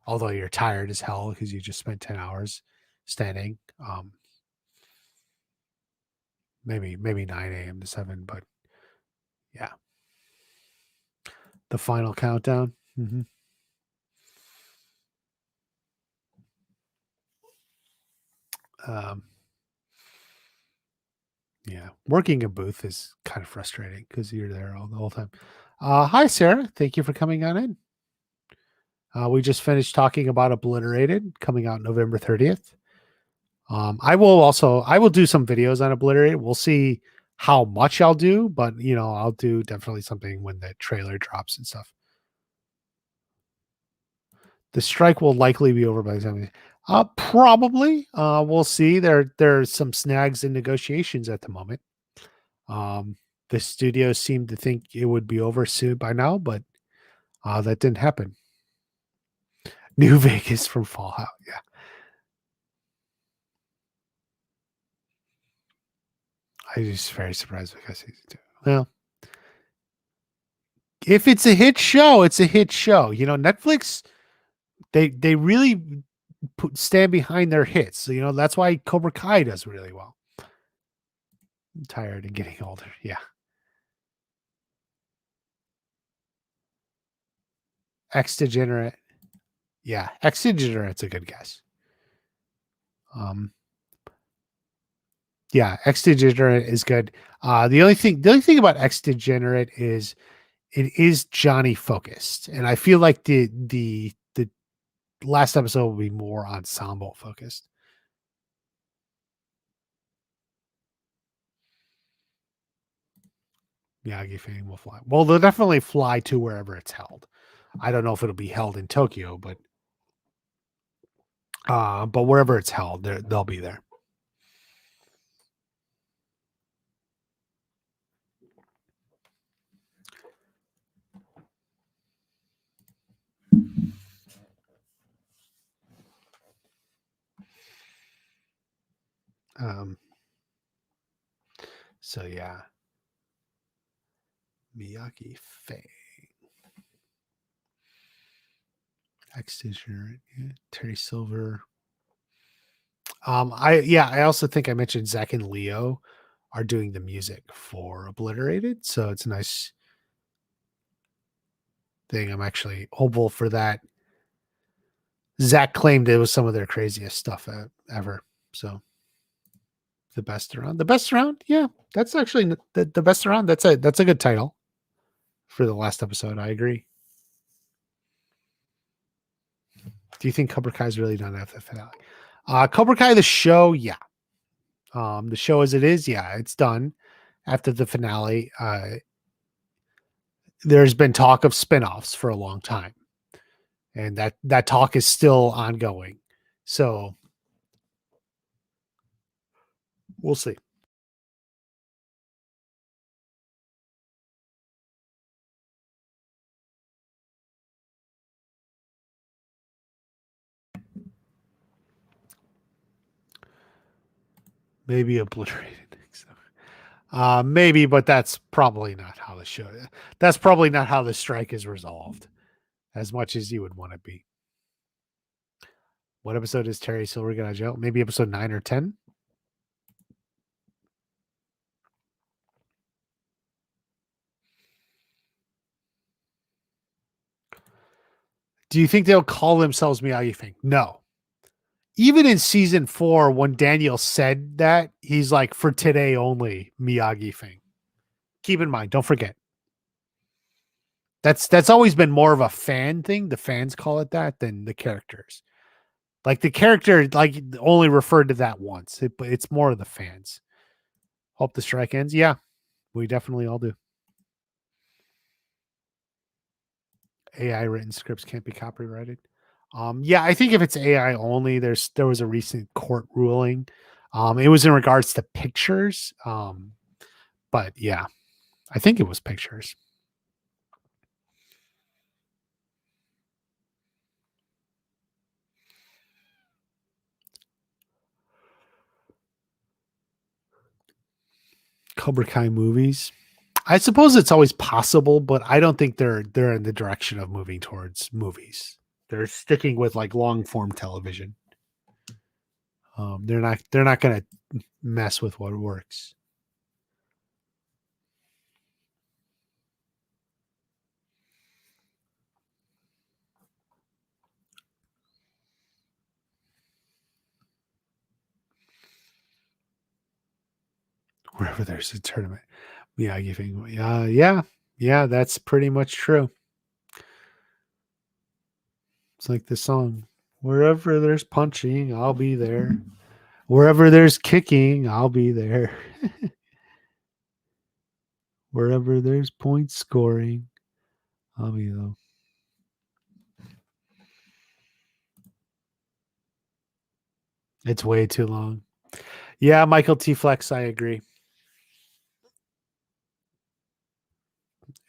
although you're tired as hell because you just spent 10 hours standing. Maybe 9 a.m. to 7, but yeah. The final countdown. Mhm. Um, yeah, working a booth is kind of frustrating because you're there all the whole time. Hi, Sarah. Thank you for coming on in. We just finished talking about Obliterated coming out November 30th. I will do some videos on Obliterated. We'll see how much I'll do, but I'll do definitely something when the trailer drops and stuff. The strike will likely be over by the time. Probably. We'll see. There's some snags in negotiations at the moment. Um, the studio seemed to think it would be over soon by now, but that didn't happen. New Vegas from Fallout. Yeah. I was just very surprised because season 2. Well, if it's a hit show, it's a hit show. Netflix, they really stand behind their hits. So, that's why Cobra Kai does really well. I'm tired and getting older. Yeah. X Degenerate. Yeah, X Degenerate's a good guess. Yeah, X Degenerate is good. The only thing about X Degenerate is it is Johnny focused, and I feel like the last episode will be more ensemble focused. Miyagi fame will fly. Well, they'll definitely fly to wherever it's held. I don't know if it'll be held in Tokyo, but wherever it's held, they'll be there. Um, so yeah, Miyagi fame. X Degenerate, yeah. Terry Silver. I also think I mentioned Zach and Leo are doing the music for Obliterated, so it's a nice thing. I'm actually hopeful for that. Zach claimed it was some of their craziest stuff ever. So the best around, yeah, that's actually the best around. That's a good title for the last episode. I agree. Do you think Cobra Kai is really done after the finale? Cobra Kai the show, yeah. The show as it is, yeah, it's done after the finale. There's been talk of spinoffs for a long time, and that talk is still ongoing. So we'll see. Maybe Obliterated. Maybe, but that's probably not how the show. That's probably not how the strike is resolved, as much as you would want it to be. What episode is Terry Silver get out of jail? Maybe episode 9 or 10. Do you think they'll call themselves Miyagi Fing? No. Even in season 4, when Daniel said that, he's like, for today only, Miyagi Fing. Keep in mind, don't forget. That's always been more of a fan thing. The fans call it that than the characters. Like the character, like only referred to that once. But it's more of the fans. Hope the strike ends. Yeah, we definitely all do. AI written scripts can't be copyrighted. Yeah, I think if it's AI only, there was a recent court ruling. It was in regards to pictures. But yeah, I think it was pictures. Cobra Kai movies. I suppose it's always possible, but I don't think they're in the direction of moving towards movies. They're sticking with like long form television. They're not going to mess with what works. Wherever there's a tournament, yeah, that's pretty much true. It's like the song, wherever there's punching, I'll be there. Wherever there's kicking, I'll be there. Wherever there's point scoring, I'll be there. It's way too long. Yeah, Michael T. Flex, I agree.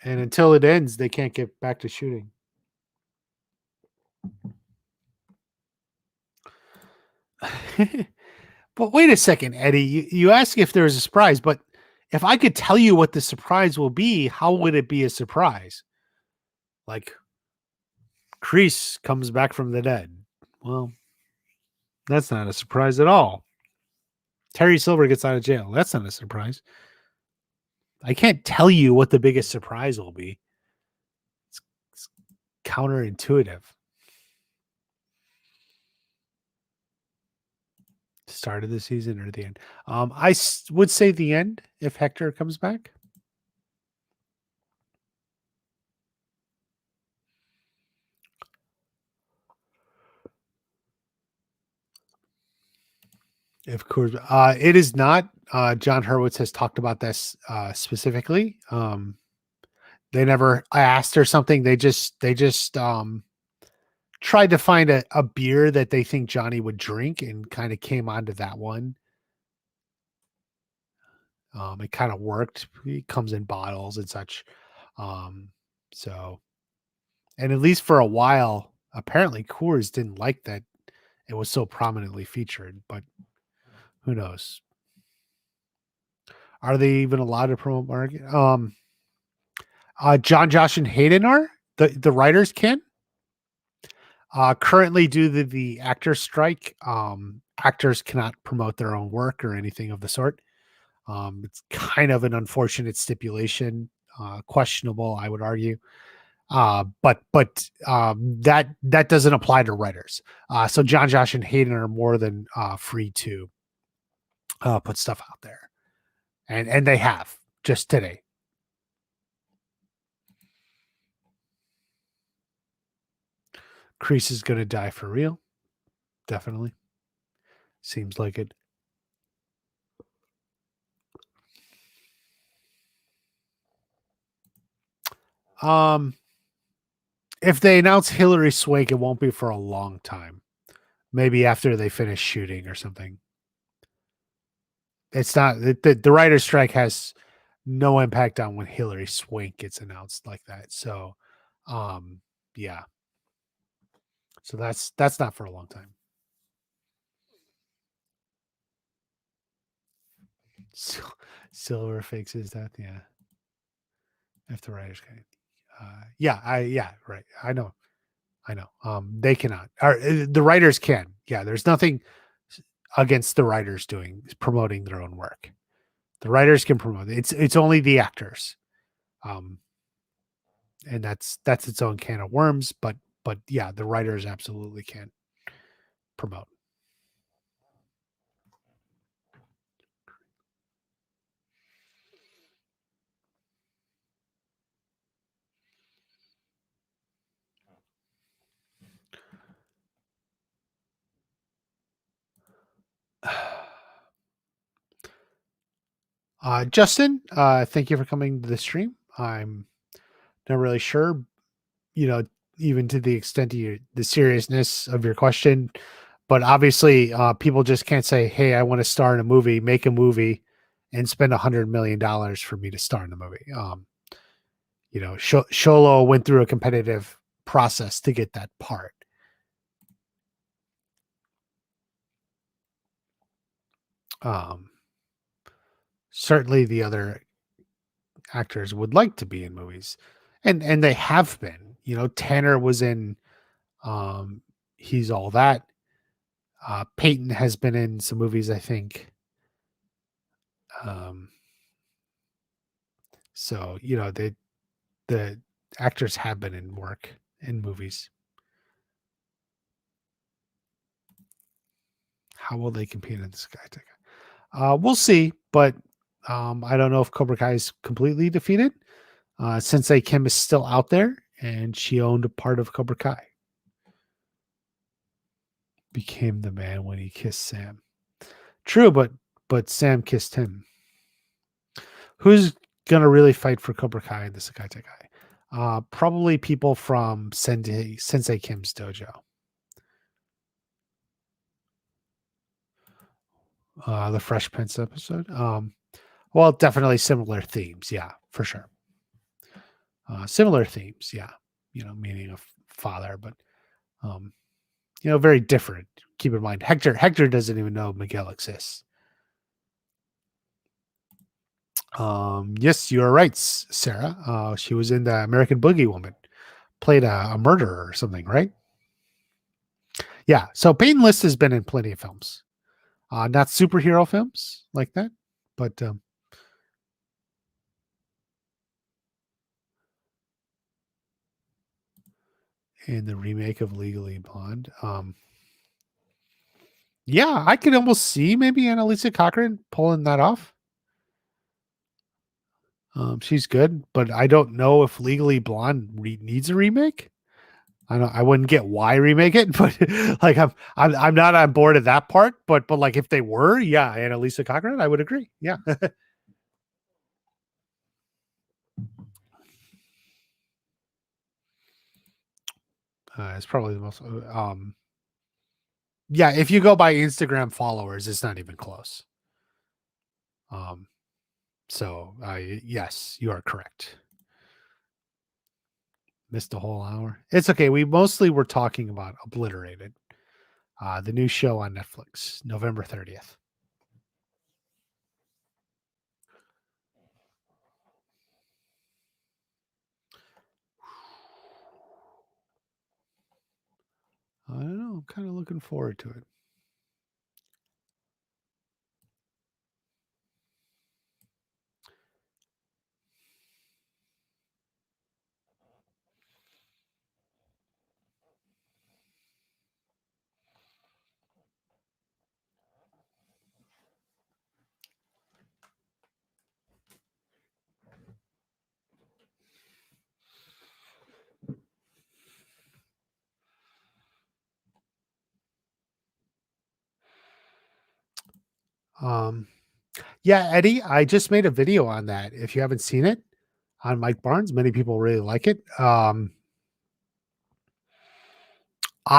And until it ends, they can't get back to shooting. But wait a second, Eddie. You ask if there was a surprise, but if I could tell you what the surprise will be, how would it be a surprise? Like, Kreese comes back from the dead. Well, that's not a surprise at all. Terry Silver gets out of jail. That's not a surprise. I can't tell you what the biggest surprise will be. It's counterintuitive. Start of the season or the end? I would say the end if Hector comes back. Of course, it is not. John Hurwitz has talked about this specifically. They never asked or something. They just tried to find a beer that they think Johnny would drink and kind of came onto that one. It kind of worked. It comes in bottles and such. So, and at least for a while, apparently Coors didn't like that it was so prominently featured, but who knows? Are they even allowed to promote market? John, Josh, and Hayden are the writers can. Currently, due to the actor strike, actors cannot promote their own work or anything of the sort. It's kind of an unfortunate stipulation, questionable, I would argue. But that doesn't apply to writers. So John, Josh, and Hayden are more than free to put stuff out there, and they have just today. Kreese is going to die for real. Definitely. Seems like it. If they announce Hillary Swank, it won't be for a long time. Maybe after they finish shooting or something. It's not the writer's strike has no impact on when Hillary Swank gets announced like that. So, yeah. So that's not for a long time. Silver fakes his death. Yeah. If the writer's strike. Yeah, right. I know. They cannot. Or the writers can. Yeah, there's nothing against the writers promoting their own work. The writers can promote it. It's only the actors. And that's its own can of worms, but yeah, the writers absolutely can promote. Justin, thank you for coming to the stream. I'm not really sure, even to the extent of the seriousness of your question, but obviously, people just can't say, "Hey, I want to star in a movie, make a movie, and spend $100 million for me to star in the movie." Sholo went through a competitive process to get that part. certainly the other actors would like to be in movies, and they have been. You know, Tanner was in um He's All That. Peyton has been in some movies, I think. Um so you know, the actors have been in work in movies. How will they compete in Sky Tech? We'll see, but I don't know if Cobra Kai is completely defeated. Sensei Kim is still out there, and she owned a part of Cobra Kai. Became the man when he kissed Sam. True, but Sam kissed him. Who's gonna really fight for Cobra Kai in the Sakai Kai? Probably people from Sensei Kim's dojo. The Fresh Prince episode. Well, definitely similar themes. Yeah, for sure. Similar themes. Yeah, you know, meaning a father, but um, you know, very different. Keep in mind, Hector doesn't even know Miguel exists. Yes, you are right, Sarah. She was in the American Boogie Woman, played a murderer or something, right? Yeah. So Peyton List has been in plenty of films, not superhero films like that, but in the remake of Legally Blonde. Yeah, I could almost see maybe Annalisa Cochran pulling that off. She's good, but I don't know if Legally Blonde needs a remake. I wouldn't get why remake it, but like I'm not on board at that part. But like if they were, yeah, Annalisa Cochran, I would agree. Yeah. It's probably the most yeah, if you go by Instagram followers, it's not even close. Um so yes, you are correct. Missed a whole hour. It's okay. We mostly were talking about Obliterated, the new show on Netflix, November 30th. I don't know. I'm kind of looking forward to it. Um, yeah, Eddie, I just made a video on that. If you haven't seen it on Mike Barnes, many people really like it. I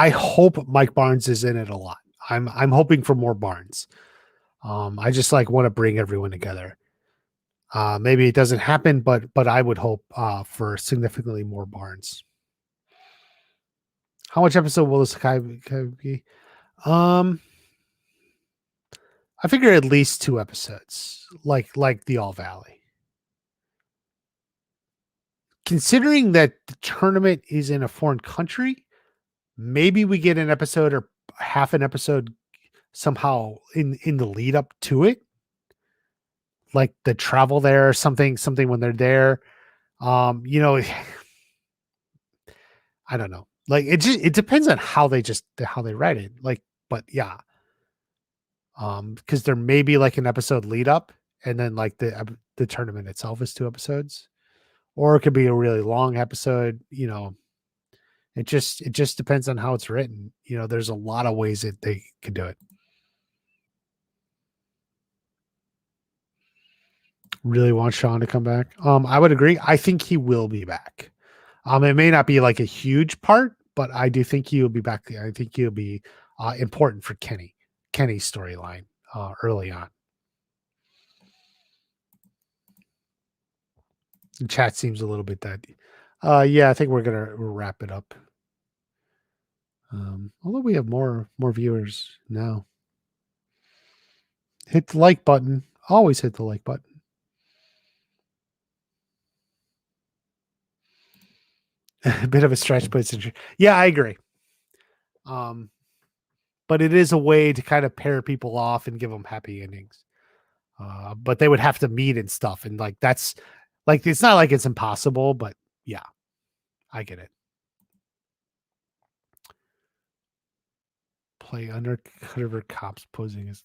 hope Mike Barnes is in it a lot. I'm hoping for more Barnes. I just like want to bring everyone together. Maybe it doesn't happen, but I would hope for significantly more Barnes. How much episode will this be? Um, I figure at least 2 episodes, like the All Valley. Considering that the tournament is in a foreign country, maybe we get an episode or half an episode somehow in the lead up to it, like the travel there or something when they're there. You know, I don't know. Like it depends on how they write it. Like, but yeah, because there may be like an episode lead up, and then like the tournament itself is 2 episodes, or it could be a really long episode. You know, it just depends on how it's written. You know, there's a lot of ways that they could do it. Really want Sean to come back. I would agree. I think he will be back. It may not be like a huge part, but I do think he'll be back. I think he'll be important for Kenny's storyline early on. The chat seems a little bit that. Yeah, I think we're gonna wrap it up. Although we have more viewers now. Hit the like button. Always hit the like button. A bit of a stretch, but yeah, I agree. But it is a way to kind of pair people off and give them happy endings. But they would have to meet and stuff, and like that's like it's not like it's impossible, but yeah, I get it. Play undercover cops posing as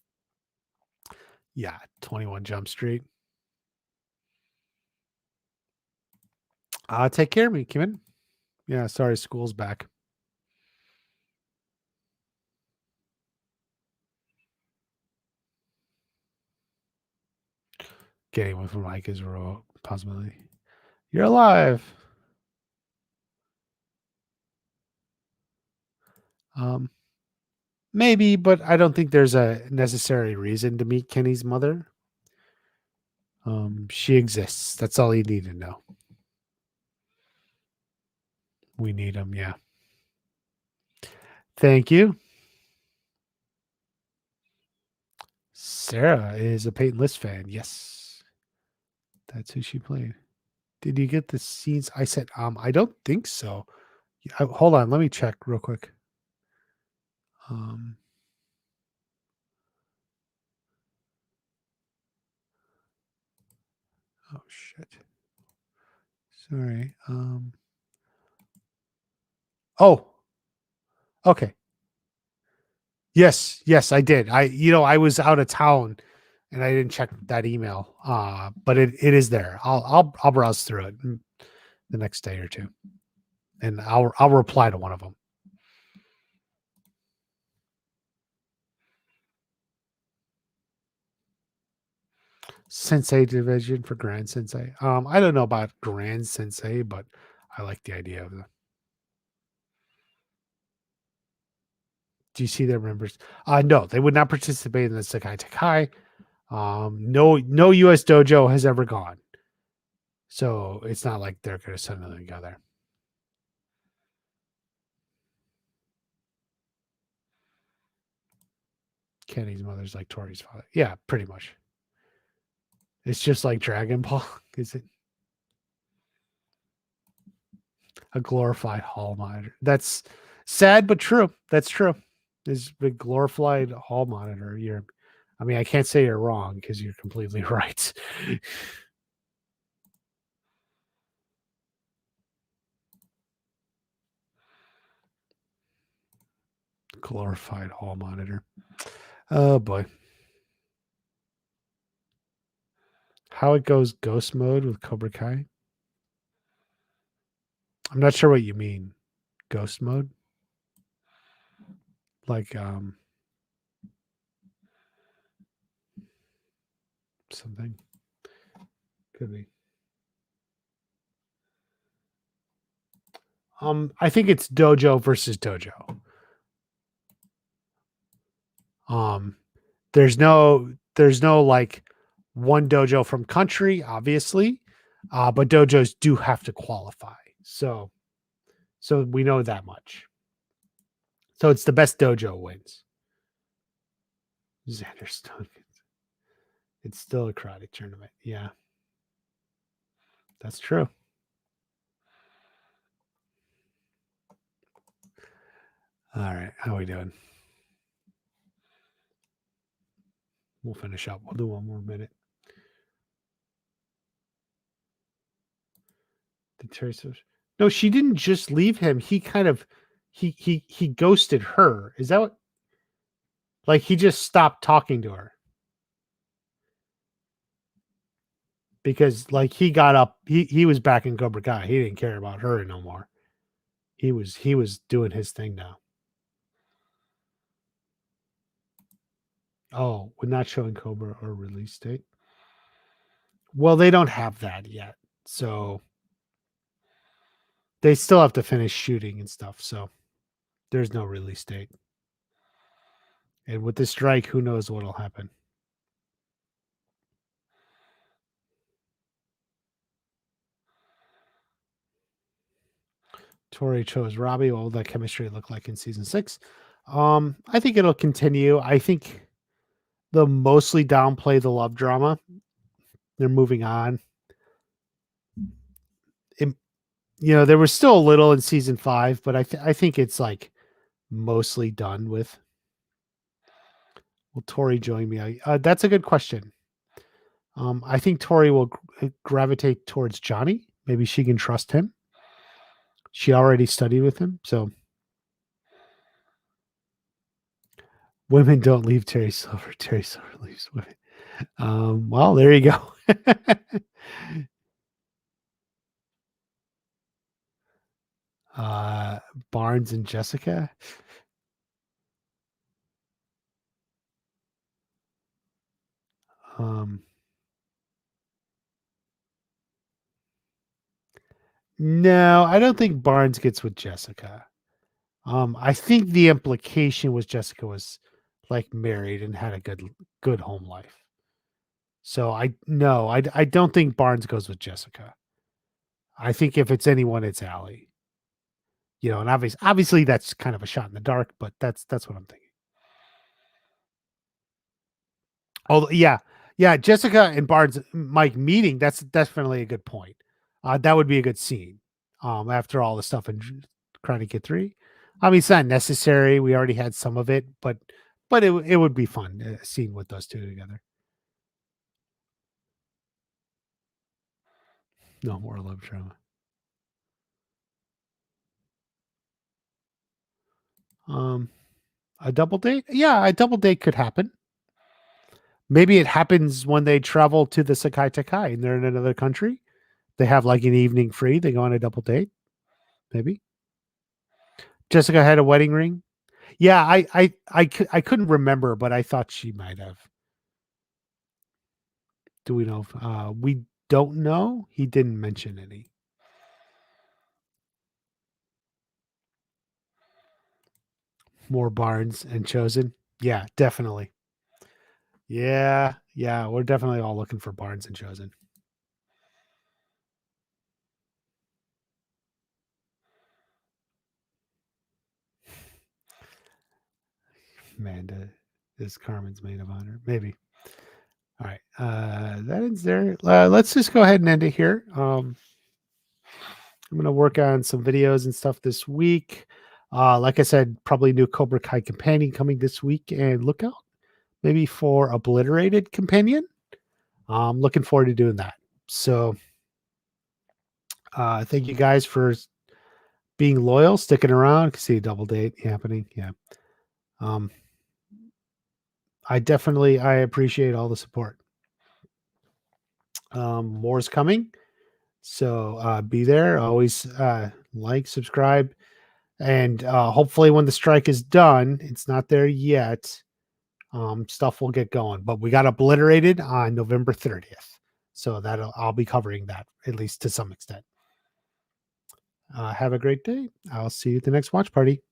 21 Jump Street. Take care of me, Kim. Yeah, sorry, school's back. Getting away from Mike is a real possibility. You're alive. Maybe, but I don't think there's a necessary reason to meet Kenny's mother. She exists. That's all you need to know. We need him, yeah. Thank you. Sarah is a Peyton List fan. Yes. That's who she played. Did you get the scenes? I said, I don't think so. Hold on, let me check real quick. Oh shit. Sorry. Oh. Okay. Yes, I did. I was out of town and I didn't check that email. But it is there. I'll browse through it the next day or two. And I'll reply to one of them. Sensei division for Grand Sensei. I don't know about Grand Sensei, but I like the idea of them. Do you see their members? No, they would not participate in the Sekai Tekai. No US dojo has ever gone. So it's not like they're going to send them together. Kenny's mother's like Tori's father. Yeah, pretty much. It's just like Dragon Ball, is it? A glorified hall monitor. That's sad but true. That's true. It's a glorified hall monitor. I can't say you're wrong because you're completely right. Glorified hall monitor. Oh boy. How it goes ghost mode with Cobra Kai? I'm not sure what you mean. Ghost mode? Like something. Could be. I think it's dojo versus dojo. There's no like one dojo from country, obviously, but dojos do have to qualify. So we know that much. So it's the best dojo wins. Xander Stone. It's still a karate tournament. Yeah, that's true. All right, how are we doing? We'll finish up. We'll do one more minute. No, she didn't just leave him. He kind of he ghosted her. Is that what? Like he just stopped talking to her because like he got up. He was back in Cobra Kai. He didn't care about her no more. He was doing his thing now. Oh, we're not showing Cobra or release date. Well, they don't have that yet, so they still have to finish shooting and stuff. So there's no release date. And with the strike, who knows what'll happen? Tori chose Robbie. What will that chemistry look like in season 6? I think it'll continue. I think they'll mostly downplay the love drama. They're moving on. There was still a little in season 5, but I think it's like mostly done with. Will Tori join me? That's a good question. I think Tori will gravitate towards Johnny. Maybe she can trust him. She already studied with him, so women don't leave Terry Silver. Terry Silver leaves women. Well, there you go. Barnes and Jessica. No, I don't think Barnes gets with Jessica. I think the implication was Jessica was like married and had a good home life. So I don't think Barnes goes with Jessica. I think if it's anyone, it's Allie. And obviously that's kind of a shot in the dark, but that's what I'm thinking. Oh yeah, yeah. Jessica and Barnes, Mike meeting. That's definitely a good point. That would be a good scene. After all the stuff in Karate 3, I mean, it's not necessary. We already had some of it, but it would be fun seeing with those two together. No more love drama. A double date? Yeah, a double date could happen. Maybe it happens when they travel to the Sakai Takai and they're in another country. They have like an evening free. They go on a double date. Maybe. Jessica had a wedding ring. Yeah, I couldn't remember, but I thought she might have. Do we know? We don't know. He didn't mention any. More Barnes and Chosen. Yeah, definitely. Yeah, yeah, we're definitely all looking for Barnes and Chosen. Amanda is Carmen's maid of honor. Maybe. All right. That ends there. Let's just go ahead and end it here. I'm gonna work on some videos and stuff this week. Like I said, probably new Cobra Kai companion coming this week, and look out maybe for Obliterated companion. I'm looking forward to doing that. So, thank you guys for being loyal, sticking around. Can see a double date happening. Yeah. Um, I appreciate all the support. More's coming. So be there. Always like, subscribe, and hopefully when the strike is done, it's not there yet. Stuff will get going, but we got Obliterated on November 30th. So I'll be covering that at least to some extent. Have a great day. I'll see you at the next watch party.